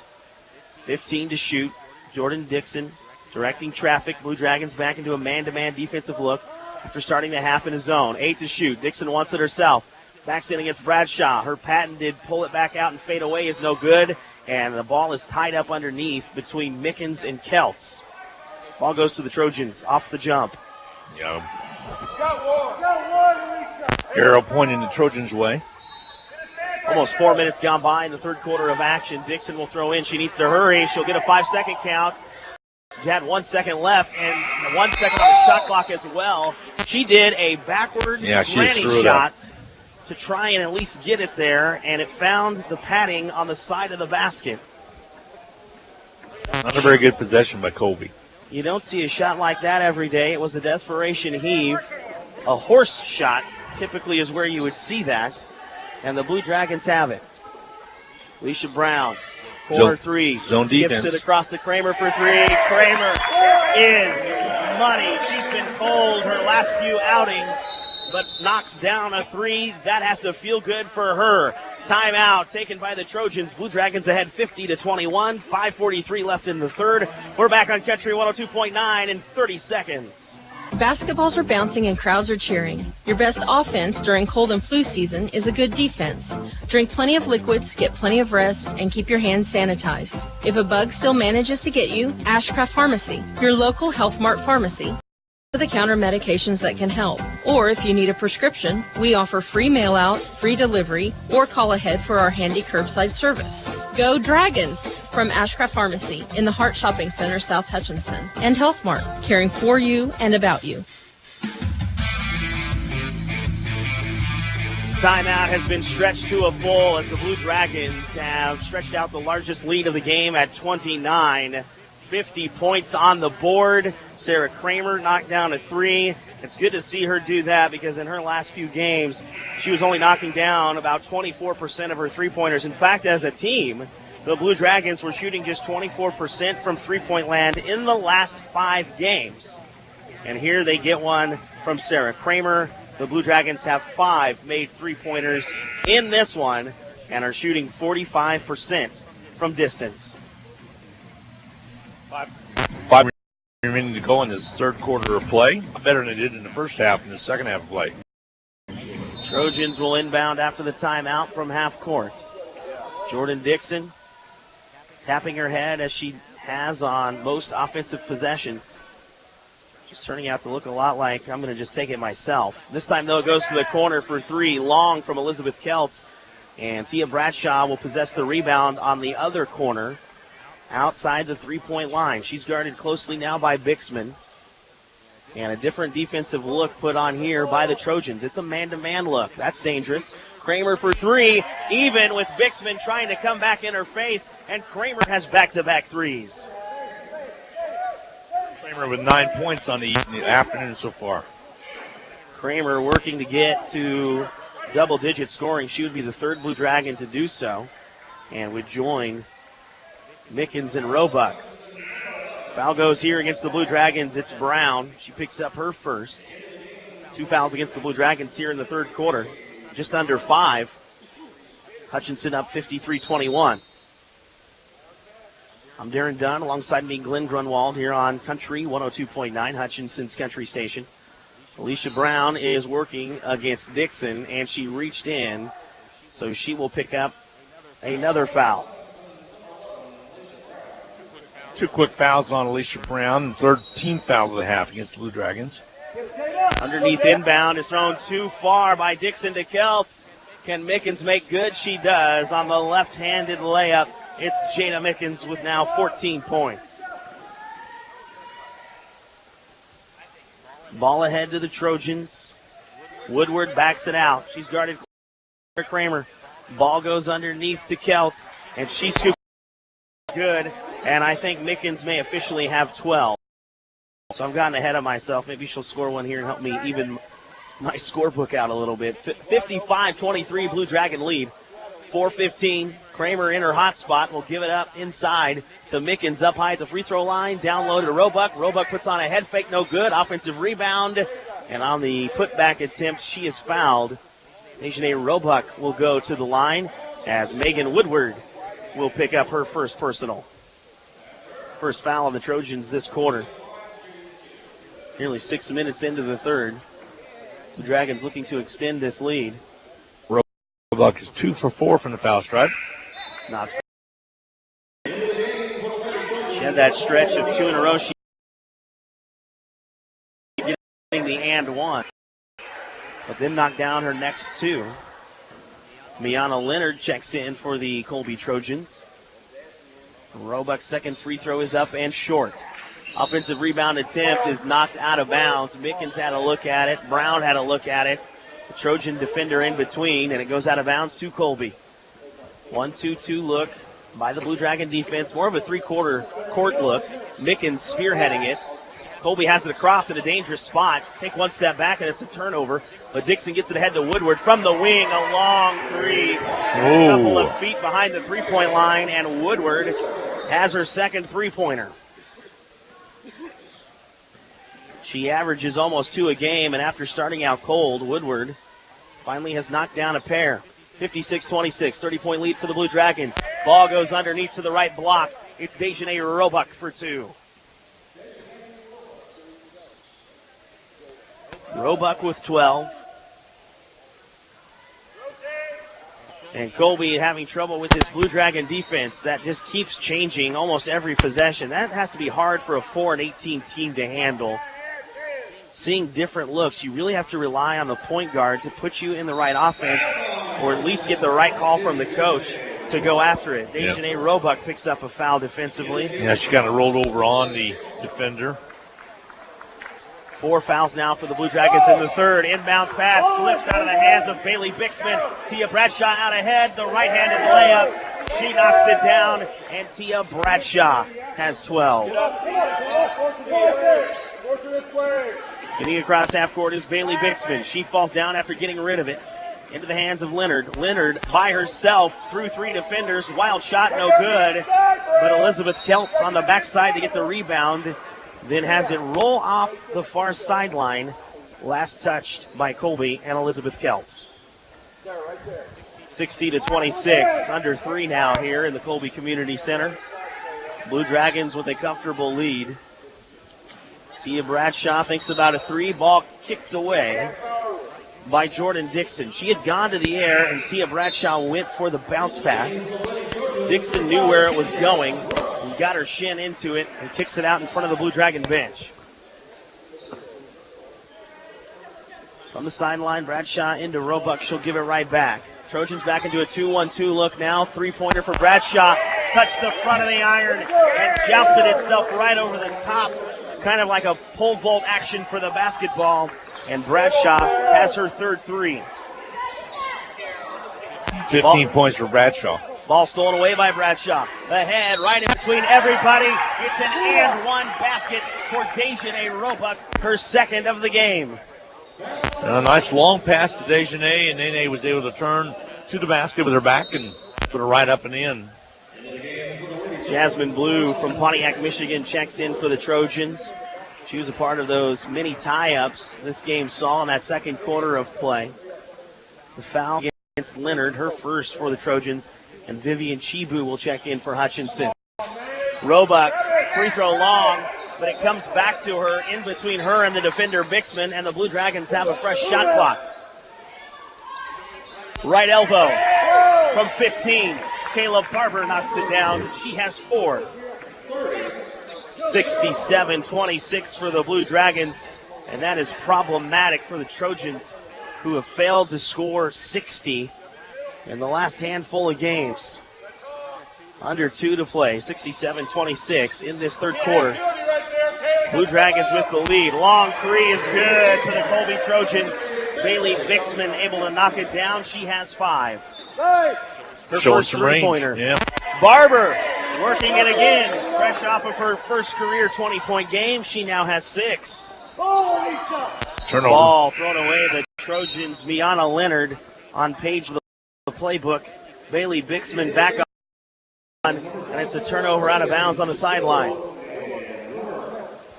15 to shoot. Jordan Dixon directing traffic. Blue Dragons back into a man-to-man defensive look after starting the half in a zone. 8 to shoot. Dixon wants it herself. Backs in against Bradshaw. Her patented pull it back out and fade away is no good. And the ball is tied up underneath between Mickens and Kelts. Ball goes to the Trojans off the jump. Yeah. Arrow pointing the Trojans' way. Almost 4 minutes gone by in the third quarter of action. Dixon will throw in. She needs to hurry. She'll get a 5-second count. She had 1 second left and 1 second on the shot clock as well. She did a backward granny shot to try and at least get it there, and it found the padding on the side of the basket. Not a very good possession by Colby. You don't see a shot like that every day. It was a desperation heave. A horse shot typically is where you would see that. And the Blue Dragons have it. Alicia Brown, corner three. Zone skips defense. It across to Kramer for three. Kramer is money. She's been cold her last few outings, but knocks down a three. That has to feel good for her. Timeout taken by the Trojans. Blue Dragons ahead 50-21. 5:43 left in the third. We're back on Country 102.9 in 30 seconds. Basketballs are bouncing and crowds are cheering. Your best offense during cold and flu season is a good defense. Drink plenty of liquids, get plenty of rest, and keep your hands sanitized. If a bug still manages to get you, Ashcraft Pharmacy, your local Health Mart pharmacy. The-counter medications that can help. Or if you need a prescription, we offer free mail-out, free delivery, or call ahead for our handy curbside service. Go Dragons! From Ashcraft Pharmacy in the Hart Shopping Center, South Hutchinson. And Health Mart, caring for you and about you. Timeout has been stretched to a full as the Blue Dragons have stretched out the largest lead of the game at 29. 50 points on the board. Sarah Kramer knocked down a three. It's good to see her do that because in her last few games, she was only knocking down about 24% of her three-pointers. In fact, as a team, the Blue Dragons were shooting just 24% from three-point land in the last 5 games. And here they get one from Sarah Kramer. The Blue Dragons have 5 made three-pointers in this one and are shooting 45% from distance. Five remaining to go in this third quarter of play. Better than they did in the first half and the second half of play. Trojans will inbound after the timeout from half court. Jordan Dixon tapping her head as she has on most offensive possessions. Just turning out to look a lot like I'm going to just take it myself. This time, though, it goes to the corner for three. Long from Elizabeth Keltz. And Tia Bradshaw will possess the rebound on the other corner outside the three-point line. She's guarded closely now by Bixman. And a different defensive look put on here by the Trojans. It's a man-to-man look. That's dangerous. Kramer for three, even with Bixman trying to come back in her face, and Kramer has back-to-back threes. Kramer with 9 points on the afternoon so far. Kramer working to get to double-digit scoring. She would be the third Blue Dragon to do so and would join Mickens and Roebuck. Foul goes here against the Blue Dragons. It's Brown. She picks up her first. 2 fouls against the Blue Dragons here in the third quarter. Just under 5. Hutchinson up 53-21. I'm Darren Dunn alongside me, Glenn Grunwald, here on Country 102.9, Hutchinson's Country Station. Alicia Brown is working against Dixon, and she reached in, so she will pick up another foul. 2 quick fouls on Alicia Brown, third team foul of the half against the Blue Dragons. Underneath inbound is thrown too far by Dixon to Keltz. Can Mickens make good? She does on the left-handed layup. It's Jada Mickens with now 14 points. Ball ahead to the Trojans. Woodward backs it out. She's guarded by Kramer. Ball goes underneath to Keltz, and she scoops good. And I think Mickens may officially have 12. So I've gotten ahead of myself. Maybe she'll score one here and help me even my scorebook out a little bit. 55-23 Blue Dragon lead. 4:15. Kramer in her hot spot will give it up inside to Mickens up high at the free throw line. Down low to Roebuck. Roebuck puts on a head fake, no good. Offensive rebound. And on the putback attempt, she is fouled. Dejanay Roebuck will go to the line as Megan Woodward will pick up her first personal. First foul on the Trojans this quarter. Nearly 6 minutes into the third. The Dragons looking to extend this lead. Roebuck is 2 for 4 from the foul stripe. Knocks. She had that stretch of 2 in a row. She getting the and one. But then knocked down her next 2. Miana Leonard checks in for the Colby Trojans. Roebuck's second free throw is up and short. Offensive rebound attempt is knocked out of bounds. Mickens had a look at it. Brown had a look at it. The Trojan defender in between, and it goes out of bounds to Colby. 1-2-2 look by the Blue Dragon defense. More of a three-quarter court look. Mickens spearheading it. Colby has it across in a dangerous spot. Take one step back, and it's a turnover. But Dixon gets it ahead to Woodward from the wing. A long three. A couple of feet behind the three-point line, and Woodward has her second three-pointer. She averages almost 2 a game, and after starting out cold, Woodward finally has knocked down a pair. 56-26, 30-point lead for the Blue Dragons. Ball goes underneath to the right block. It's Dejanay Roebuck for 2. Roebuck with 12. And Colby having trouble with this Blue Dragon defense that just keeps changing almost every possession. That has to be hard for a 4-18 team to handle. Seeing different looks, you really have to rely on the point guard to put you in the right offense, or at least get the right call from the coach to go after it. Dejanay Roebuck picks up a foul defensively. Yeah, she kind of rolled over on the defender. 4 fouls now for the Blue Dragons in the third. Inbounds pass slips out of the hands of Bailey Bixman. Tia Bradshaw out ahead, the right-handed layup. She knocks it down, and Tia Bradshaw has 12. Getting across half court is Bailey Bixman. She falls down after getting rid of it. Into the hands of Leonard. Leonard by herself through 3 defenders. Wild shot, no good. But Elizabeth Keltz on the backside to get the rebound. Then has it roll off the far sideline. Last touched by Colby and Elizabeth Keltz. 60-26. Under 3 now here in the Colby Community Center. Blue Dragons with a comfortable lead. Tia Bradshaw thinks about a 3. Ball kicked away by Jordan Dixon. She had gone to the air, and Tia Bradshaw went for the bounce pass. Dixon knew where it was going and got her shin into it and kicks it out in front of the Blue Dragon bench. From the sideline, Bradshaw into Roebuck. She'll give it right back. Trojans back into a 2-1-2 look now. 3-pointer for Bradshaw. Touched the front of the iron and jousted itself right over the top. Kind of like a pole vault action for the basketball. And Bradshaw has her third 3. 15 points for Bradshaw. Ball stolen away by Bradshaw. Ahead, right in between everybody. It's an and one basket for Dejanay Roebuck, her second of the game. A nice long pass to Dejanay, and Nene was able to turn to the basket with her back and put her right up and in. Jasmine Blue from Pontiac, Michigan checks in for the Trojans. She was a part of those many tie-ups this game saw in that second quarter of play. The foul against Leonard, her first for the Trojans, and Vivian Chibu will check in for Hutchinson. Roebuck, free throw long, but it comes back to her in between her and the defender Bixman, and the Blue Dragons have a fresh shot clock. Right elbow from 15. Caleb Barber knocks it down. She has 4. 67-26 for the Blue Dragons, and that is problematic for the Trojans, who have failed to score 60 in the last handful of games. Under 2 to play, 67-26 in this third quarter. Blue Dragons with the lead. Long 3 is good for the Colby Trojans. Bailey Bixman able to knock it down. She has 5. Her first three-pointer. Yeah. Barber working it again. Fresh off of her first career 20-point game. She now has 6. Turnover. Ball thrown away. The Trojans, Miana Leonard on page of the playbook. Bailey Bixman back on, and it's a turnover out of bounds on the sideline.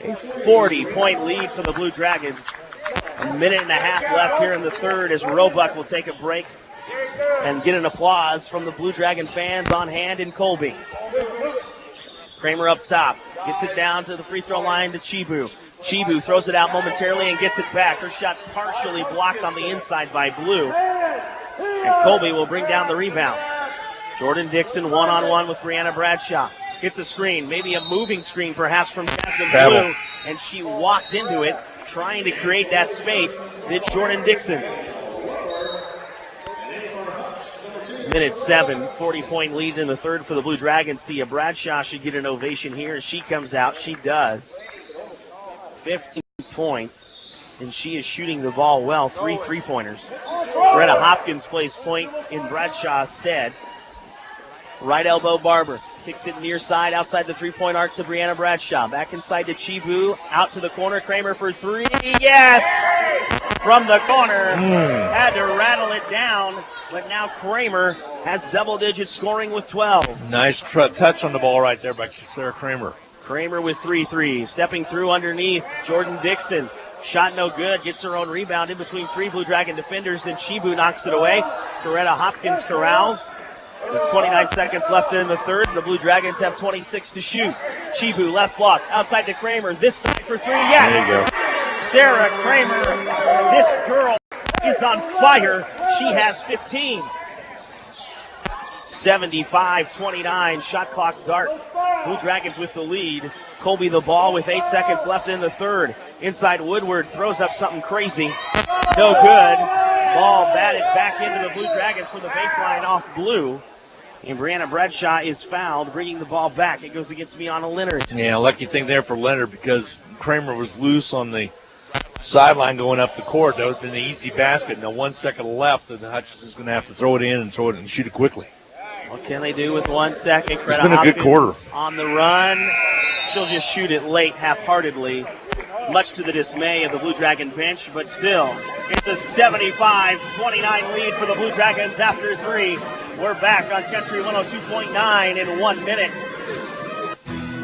A 40-point lead for the Blue Dragons. A minute and a half left here in the third as Roebuck will take a break and get an applause from the Blue Dragon fans on hand in Colby. Kramer up top, gets it down to the free throw line to Chibu. Chibu throws it out momentarily and gets it back. Her shot partially blocked on the inside by Blue. And Colby will bring down the rebound. Jordan Dixon one-on-one with Brianna Bradshaw. Gets a screen, maybe a moving screen perhaps from Jasmine Blue. And she walked into it, trying to create that space. It's Jordan Dixon. Minute 7, 40-point lead in the third for the Blue Dragons. Tia Bradshaw should get an ovation here as she comes out. She does. 15 points, and she is shooting the ball well. 3 3-pointers. Greta Hopkins plays point in Bradshaw's stead. Right elbow Barber. Kicks it near side outside the 3-point arc to Brianna Bradshaw. Back inside to Chibu. Out to the corner. Kramer for 3. Yes! From the corner. Had to rattle it down. But now Kramer has double-digit scoring with 12. Nice touch on the ball right there by Sarah Kramer. Kramer with 3 threes. Stepping through underneath. Jordan Dixon. Shot no good. Gets her own rebound in between 3 Blue Dragon defenders. Then Chibu knocks it away. Coretta Hopkins corrals. With 29 seconds left in the third, the Blue Dragons have 26 to shoot. Chibu left block. Outside to Kramer. This side for 3. Yes! Sarah Kramer. This girl is on fire. She has 15. 75-29, shot clock dart. Blue Dragons with the lead. Colby the ball with 8 seconds left in the third. Inside Woodward throws up something crazy. No good. Ball batted back into the Blue Dragons from the baseline off Blue. And Brianna Bradshaw is fouled, bringing the ball back. It goes against Miana Leonard. Yeah, lucky thing there for Leonard because Kramer was loose on the sideline going up the court. That would have been an easy basket. Now 1 second left, and Hutchinson's going to have to throw it in and shoot it quickly. What can they do with 1 second? It's been a good quarter. On the run. She'll just shoot it late, half-heartedly, much to the dismay of the Blue Dragon bench, but still, it's a 75-29 lead for the Blue Dragons after 3. We're back on Country 102.9 in 1 minute.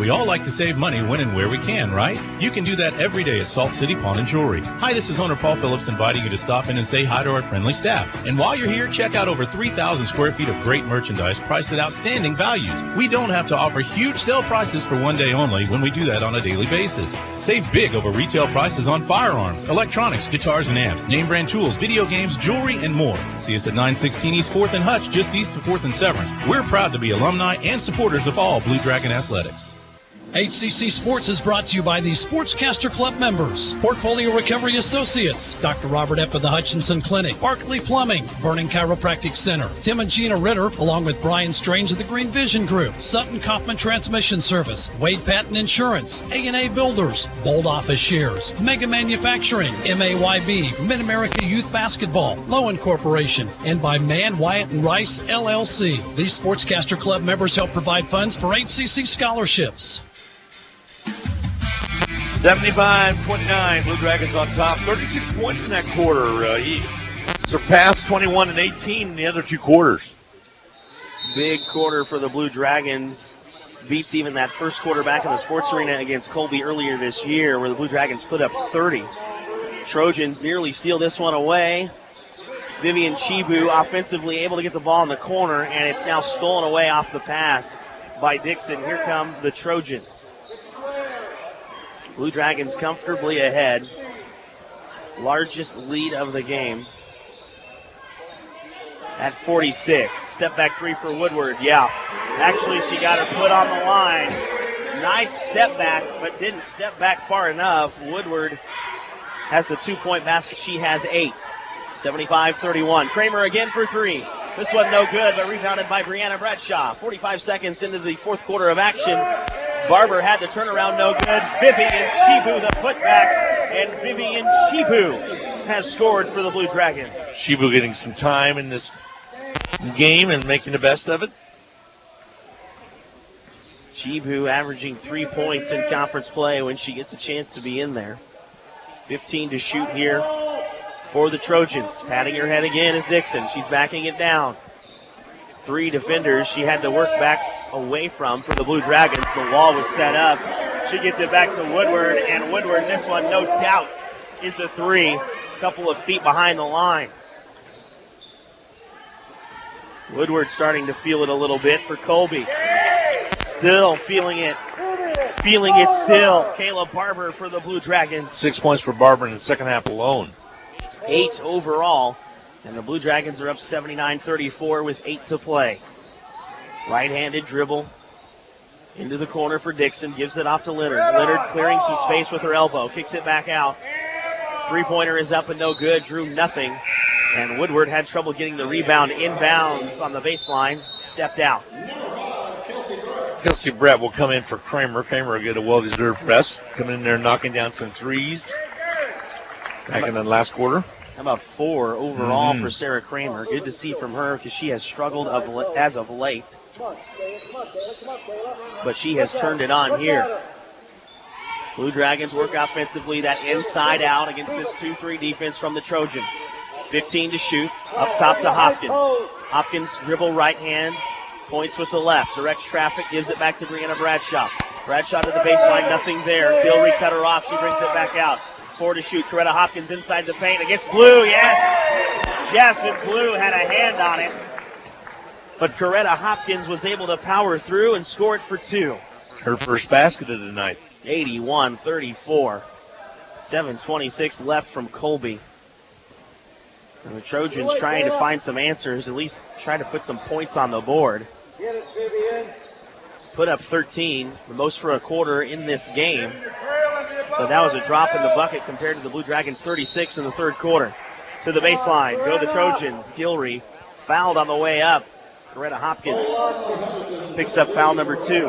We all like to save money when and where we can, right? You can do that every day at Salt City Pawn and Jewelry. Hi, this is owner Paul Phillips inviting you to stop in and say hi to our friendly staff. And while you're here, check out over 3,000 square feet of great merchandise priced at outstanding values. We don't have to offer huge sale prices for one day only when we do that on a daily basis. Save big over retail prices on firearms, electronics, guitars and amps, name brand tools, video games, jewelry, and more. See us at 916 East 4th and Hutch, just east of 4th and Severance. We're proud to be alumni and supporters of all Blue Dragon athletics. HCC Sports is brought to you by the Sportscaster Club members, Portfolio Recovery Associates, Dr. Robert Epp of the Hutchinson Clinic, Barkley Plumbing, Vernon Chiropractic Center, Tim and Gina Ritter, along with Brian Strange of the Green Vision Group, Sutton Kaufman Transmission Service, Wade Patton Insurance, A&A Builders, Bold Office Shares, Mega Manufacturing, MAYB, Mid-America Youth Basketball, Lowen Corporation, and by Mann, Wyatt & Rice, LLC. These Sportscaster Club members help provide funds for HCC scholarships. 75-29, Blue Dragons on top. 36 points in that quarter. He surpassed 21 and 18 in the other 2 quarters. Big quarter for the Blue Dragons. Beats even that first quarter back in the sports arena against Colby earlier this year, where the Blue Dragons put up 30. Trojans nearly steal this one away. Vivian Chibu offensively able to get the ball in the corner, and it's now stolen away off the pass by Dixon. Here come the Trojans. Blue Dragons comfortably ahead. Largest lead of the game at 46. Step back 3 for Woodward. Yeah, actually she got her foot on the line. Nice step back, but didn't step back far enough. Woodward has the 2-point basket. She has 8. 75-31. Kramer again for 3. This one no good, but rebounded by Brianna Bradshaw. 45 seconds into the fourth quarter of action. Barber had the turnaround, no good. Vivian Chibu the putback, and Vivian Chibu has scored for the Blue Dragons. Chibu getting some time in this game and making the best of it. Chibu averaging 3 points in conference play when she gets a chance to be in there. 15 to shoot here for the Trojans. Patting her head again is Dixon. She's backing it down. 3 defenders she had to work back away from for the Blue Dragons. The wall was set up. She gets it back to Woodward, and Woodward, this one, no doubt, is a 3. A couple of feet behind the line. Woodward starting to feel it a little bit for Colby. Still feeling it. Feeling it still. Kayla Barber for the Blue Dragons. 6 points for Barber in the second half alone. 8 overall, and the Blue Dragons are up 79-34 with 8 to play. Right-handed dribble into the corner for Dixon, gives it off to Leonard. Leonard clearing some space with her elbow, kicks it back out. 3-pointer is up and no good, drew nothing. And Woodward had trouble getting the rebound inbounds on the baseline, stepped out. Kelsey Brett will come in for Kramer. Kramer will get a well-deserved rest, coming in there knocking down some threes back in the last quarter. How about 4 overall for Sarah Kramer? Good to see from her because she has struggled as of late. But she has turned it on here. Blue Dragons work offensively, that inside out against this 2-3 defense from the Trojans. 15 to shoot, up top to Hopkins. Hopkins dribble right hand, points with the left, directs traffic, gives it back to Brianna Bradshaw. Bradshaw to the baseline, nothing there. Gilreath cut her off, she brings it back out. 4 to shoot, Coretta Hopkins inside the paint against Blue, yes! Jasmine Blue had a hand on it, but Coretta Hopkins was able to power through and score it for 2. Her first basket of the night. 81-34. 7:26 left from Colby. And the Trojans trying to find some answers, at least try to put some points on the board. Put up 13, the most for a quarter in this game. But that was a drop in the bucket compared to the Blue Dragons' 36 in the third quarter. To the baseline, go the Trojans. Gilry fouled on the way up. Coretta Hopkins picks up foul number 2.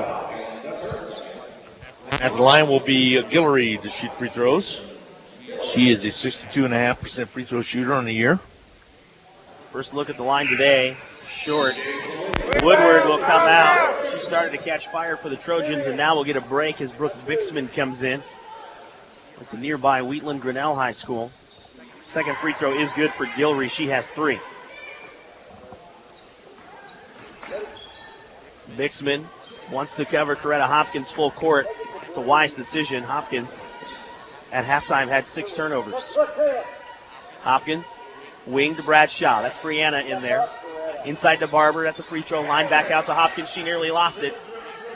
At the line will be Guillory to shoot free throws. She is a 62.5% free throw shooter on the year. First look at the line today, short. Woodward will come out. She started to catch fire for the Trojans, and now we'll get a break as Brooke Bixman comes in. It's a nearby Wheatland Grinnell High School. Second free throw is good for Guillory. She has 3. Bixman wants to cover Coretta Hopkins full court. It's a wise decision. Hopkins at halftime had 6 turnovers. Hopkins, wing to Bradshaw. That's Brianna in there. Inside to Barber at the free throw line. Back out to Hopkins. She nearly lost it.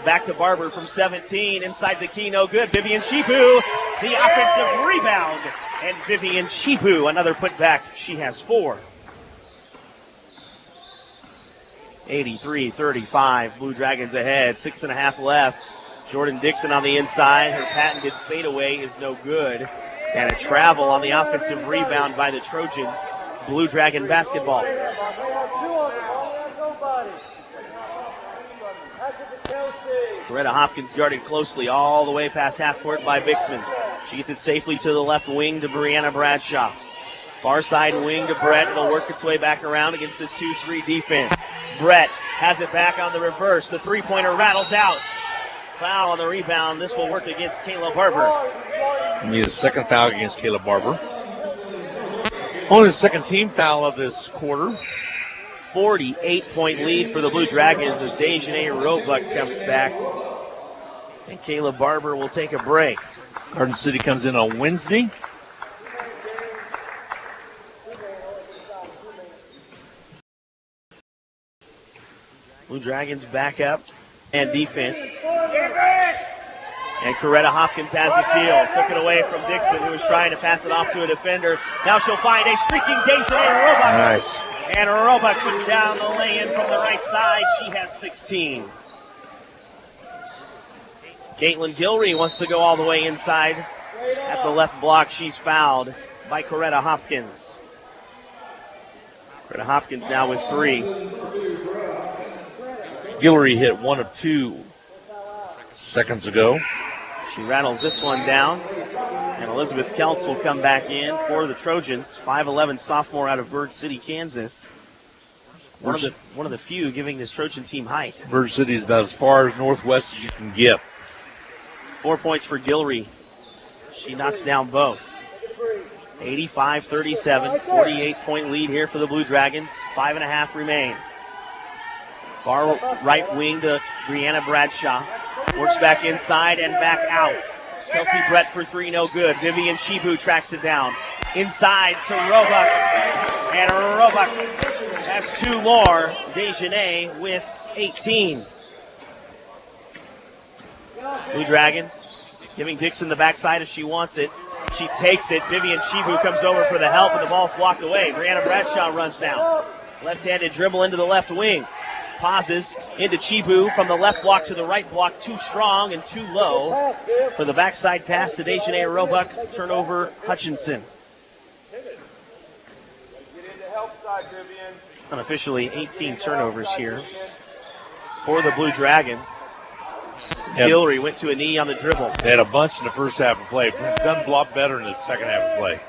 Back to Barber from 17. Inside the key, no good. Vivian Chipu, the offensive rebound. And Vivian Chipu, another putback. She has 4. 83-35. Blue Dragons ahead. 6.5 left. Jordan Dixon on the inside. Her patented fadeaway is no good. And a travel on the offensive rebound by the Trojans. Blue Dragon basketball. Coretta Hopkins guarded closely all the way past half court by Bixman. She gets it safely to the left wing to Brianna Bradshaw. Far side wing to Brett. It'll work its way back around against this 2-3 defense. Brett has it back on the reverse. The three-pointer rattles out. Foul on the rebound. This will work against Kayla Barber. Need a second foul against Kayla Barber. Only the second team foul of this quarter. 48-point lead for the Blue Dragons as Dejanay Roebuck comes back. And Kayla Barber will take a break. Garden City comes in on Wednesday. Blue Dragons back up and defense. And Coretta Hopkins has the steal. Took it away from Dixon, who was trying to pass it off to a defender. Now she'll find a streaking Dejanay Roebuck. Nice. And Roebuck puts down the lay-in from the right side. She has 16. Caitlin Gilry wants to go all the way inside. At the left block, she's fouled by Coretta Hopkins. Coretta Hopkins now with 3. Guillory hit 1 of 2 seconds ago. She rattles this one down. And Elizabeth Keltz will come back in for the Trojans. 5'11" sophomore out of Bird City, Kansas. One of the few giving this Trojan team height. Bird City is about as far northwest as you can get. 4 points for Guillory. She knocks down both. 85-37, 48-point lead here for the Blue Dragons. 5.5 remain. Far right wing to Brianna Bradshaw. Works back inside and back out. Kelsey Brett for 3, no good. Vivian Chibu tracks it down. Inside to Roebuck. And Roebuck has 2 more. Dejanay with 18. Blue Dragons giving Dixon the backside if she wants it. She takes it. Vivian Chibu comes over for the help, and the ball's blocked away. Brianna Bradshaw runs down. Left-handed dribble into the left wing. Pauses into Chibu from the left block to the right block. Too strong and too low for the backside pass to Dejanay Roebuck. Turnover, Hutchinson. Unofficially 18 turnovers here for the Blue Dragons. Guillory went to a knee on the dribble. They had a bunch in the first half of play. Done a lot better in the second half of play.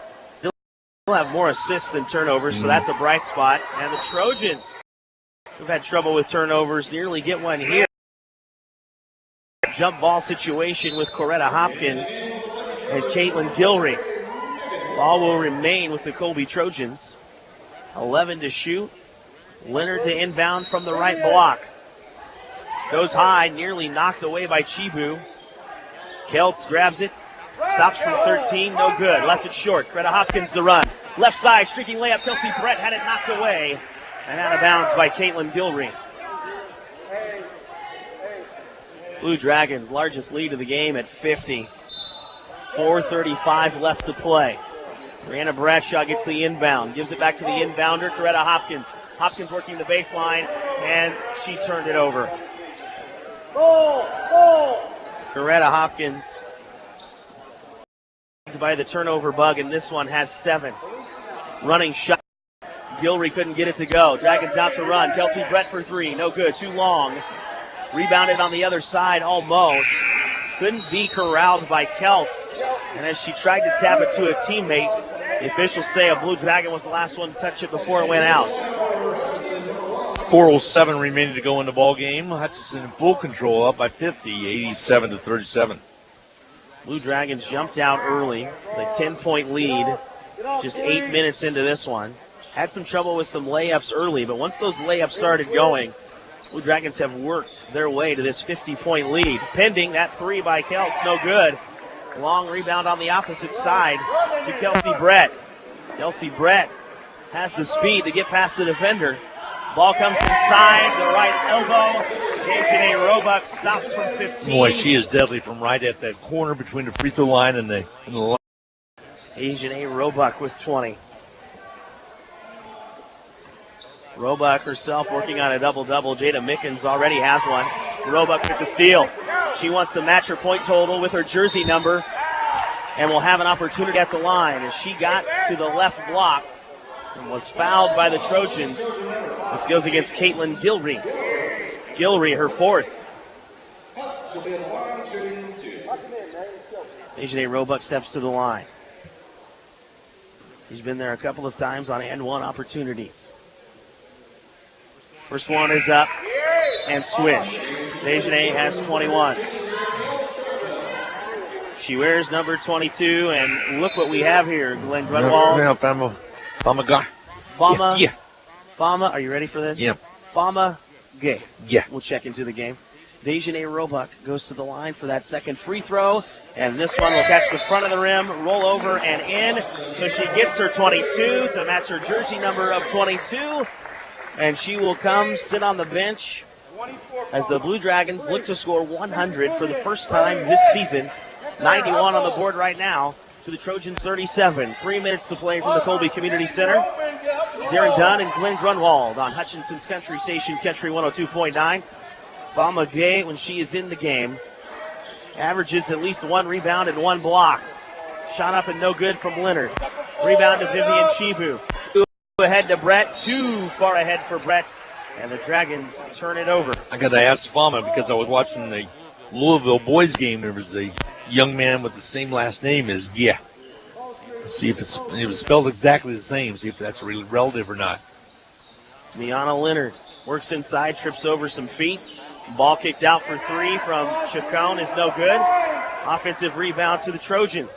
They'll have more assists than turnovers, so that's a bright spot. And the Trojans, who've had trouble with turnovers, nearly get one here. Jump ball situation with Coretta Hopkins and Caitlin Guillory. Ball will remain with the Colby Trojans. 11 to shoot. Leonard to inbound from the right block. Goes high, nearly knocked away by Chibu. Keltz grabs it. Stops from 13, no good. Left it short. Coretta Hopkins the run. Left side, streaking layup. Kelsey Brett had it knocked away. And out of bounds by Caitlin Guillory. Blue Dragons' largest lead of the game at 50. 4:35 left to play. Brianna Bradshaw gets the inbound, gives it back to the inbounder, Coretta Hopkins. Hopkins working the baseline, and she turned it over. Coretta Hopkins by the turnover bug, and this one has 7. Running shot. Gilrery couldn't get it to go. Dragons out to run. Kelsey Brett for 3. No good. Too long. Rebounded on the other side almost. Couldn't be corralled by Kelts. And as she tried to tap it to a teammate, the officials say a Blue Dragon was the last one to touch it before it went out. 4:07 remaining to go in the ball game. Hutchinson in full control, up by 50, 87-37. Blue Dragons jumped out early. The 10-point lead. Just 8 minutes into this one. Had some trouble with some layups early, but once those layups started going, Blue Dragons have worked their way to this 50-point lead. Pending that 3 by Kelts, no good. Long rebound on the opposite side to Kelsey Brett. Kelsey Brett has the speed to get past the defender. Ball comes inside the right elbow. Dejanay Roebuck stops from 15. Boy, she is deadly from right at that corner between the free throw line and the line. Dejanay Roebuck with 20. Roebuck herself working on a double-double. Jada Mickens already has one. Roebuck with the steal. She wants to match her point total with her jersey number and will have an opportunity at the line as she got to the left block and was fouled by the Trojans. This goes against Caitlin Gilrery. Gilrery, her 4th. Dejanay Roebuck steps to the line. He's been there a couple of times on and one opportunities. First one is up and swish. Dejanay has 21. She wears number 22, and look what we have here, Glenn Grunwald. Fama. Yeah. Fama, are you ready for this? Yeah. Fama Gay. Yeah. We'll check into the game. Dejanay Roebuck goes to the line for that second free throw, and this one will catch the front of the rim, roll over and in. So she gets her 22 to match her jersey number of 22, and she will come sit on the bench as the Blue Dragons look to score 100 for the first time this season. 91 on the board right now to the Trojans 37. 3 minutes to play from the Colby Community Center. It's Darren Dunn and Glenn Grunwald on Hutchinson's Country Station, Country 102.9. Fama Gay, when she is in the game, averages at least 1 rebound and 1 block. Shot up and no good from Leonard. Rebound to Vivian Chibu. Ahead to Brett, too far ahead for Brett, and the Dragons turn it over. I got to ask Fama because I was watching the Louisville boys game. There was a young man with the same last name as Gia. See if it was spelled exactly the same. See if that's really relative or not. Miana Leonard works inside, trips over some feet. Ball kicked out for 3 from Chacon is no good. Offensive rebound to the Trojans.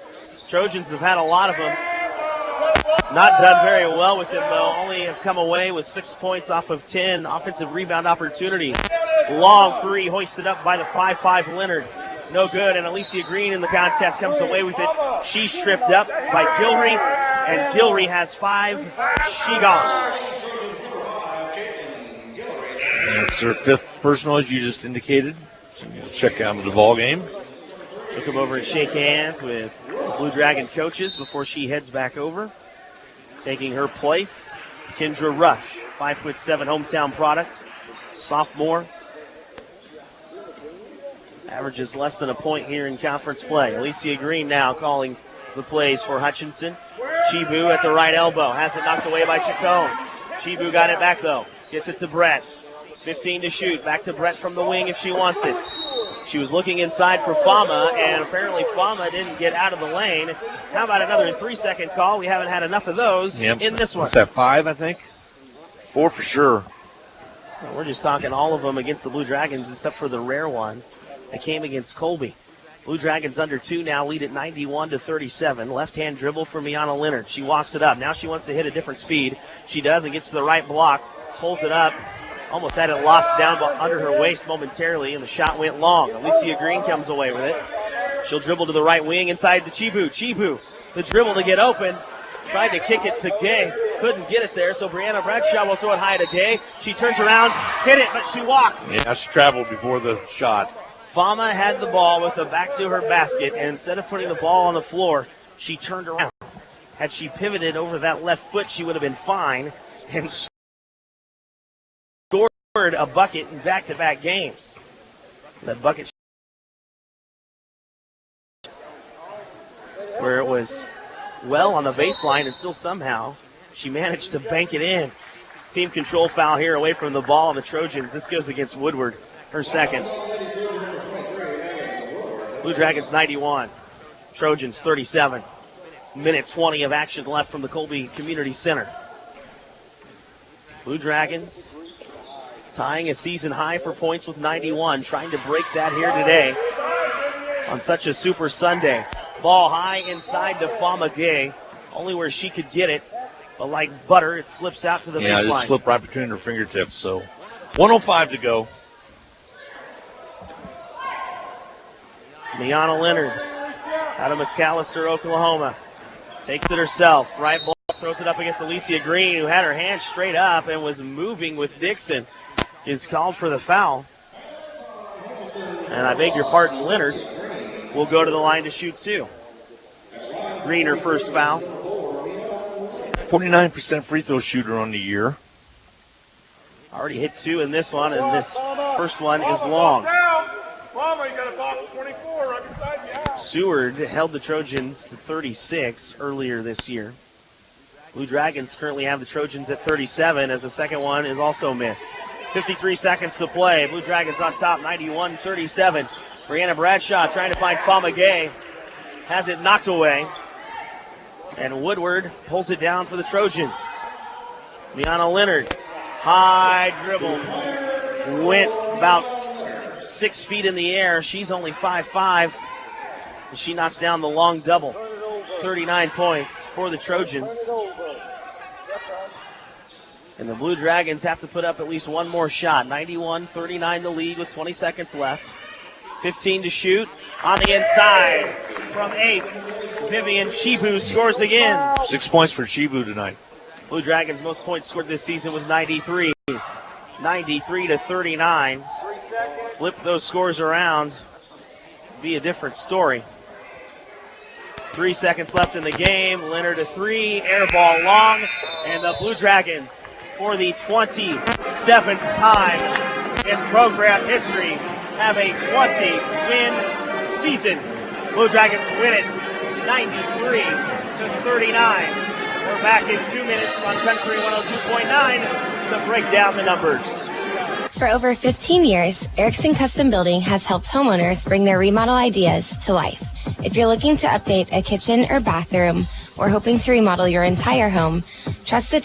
Trojans have had a lot of them. Not done very well with them, though. Only have come away with 6 points off of 10 offensive rebound opportunities. Long 3 hoisted up by the 5'5" Leonard. No good, and Alicia Green in the contest comes away with it. She's tripped up by Gilrery, and Gilrery has 5. She gone. That's her 5th personal, as you just indicated. So we'll check out the ball game. She'll come over and shake hands with the Blue Dragon coaches before she heads back over. Taking her place, Kendra Rush, 5'7" hometown product, sophomore. Averages less than a point here in conference play. Alicia Green now calling the plays for Hutchinson. Chibu at the right elbow, has it knocked away by Chacon. Chibu got it back though, gets it to Brett. 15 to shoot, back to Brett from the wing if she wants it. She was looking inside for Fama, and apparently Fama didn't get out of the lane. How about another 3-second call? We haven't had enough of those in this one. What's that, 5, I think? 4 for sure. Well, we're just talking all of them against the Blue Dragons except for the rare one that came against Colby. Blue Dragons under 2 now, lead at 91-37. Left-hand dribble for Miana Leonard. She walks it up. Now she wants to hit a different speed. She does and gets to the right block, pulls it up. Almost had it lost down under her waist momentarily, and the shot went long. Alicia Green comes away with it. She'll dribble to the right wing inside to Chibu. Chibu, the dribble to get open. Tried to kick it to Gay. Couldn't get it there, so Brianna Bradshaw will throw it high to Gay. She turns around, hit it, but she walked. Yeah, she traveled before the shot. Fama had the ball with the back to her basket, and instead of putting the ball on the floor, she turned around. Had she pivoted over that left foot, she would have been fine and scored a bucket in back-to-back games. That bucket where it was well on the baseline, and still somehow she managed to bank it in. Team control foul here away from the ball on the Trojans. This goes against Woodward, her second. Blue Dragons 91, Trojans 37. Minute 20 of action left from the Colby Community Center. Blue Dragons tying a season high for points with 91, trying to break that here today on such a Super Sunday. Ball high inside to Fama Gay, only where she could get it, but like butter, it slips out to the baseline. Yeah, it just slipped right between her fingertips, so 1:05 to go. Liana Leonard out of McAllister, Oklahoma. Takes it herself. Right ball, throws it up against Alicia Green, who had her hand straight up and was moving with Dixon. Is called for the foul. And I beg your pardon, Leonard will go to the line to shoot two. Green, her first foul. 49% free throw shooter on the year. Already hit two in this one, and this first one is long. Mama, you got a box of 24 right beside you. Seward held the Trojans to 36 earlier this year. Blue Dragons currently have the Trojans at 37, as the second one is also missed. 53 seconds to play. Blue Dragons on top, 91-37. Brianna Bradshaw trying to find Fama Gay. Has it knocked away. And Woodward pulls it down for the Trojans. Liana Leonard, high dribble. Went about 6 feet in the air. She's only 5'5". She knocks down the long double. 39 points for the Trojans. And the Blue Dragons have to put up at least one more shot. 91-39 the lead with 20 seconds left. 15 to shoot. On the inside from 8. Vivian Shibu scores again. 6 points for Shibu tonight. Blue Dragons most points scored this season with 93. 93-39. Flip those scores around. Be a different story. 3 seconds left in the game. Leonard a three. Air ball long. And the Blue Dragons, for the 27th time in program history, have a 20-win season. Blue Dragons win it 93-39. We're back in 2 minutes on Country 102.9 to break down the numbers. For over 15 years, Erickson Custom Building has helped homeowners bring their remodel ideas to life. If you're looking to update a kitchen or bathroom or hoping to remodel your entire home, trust the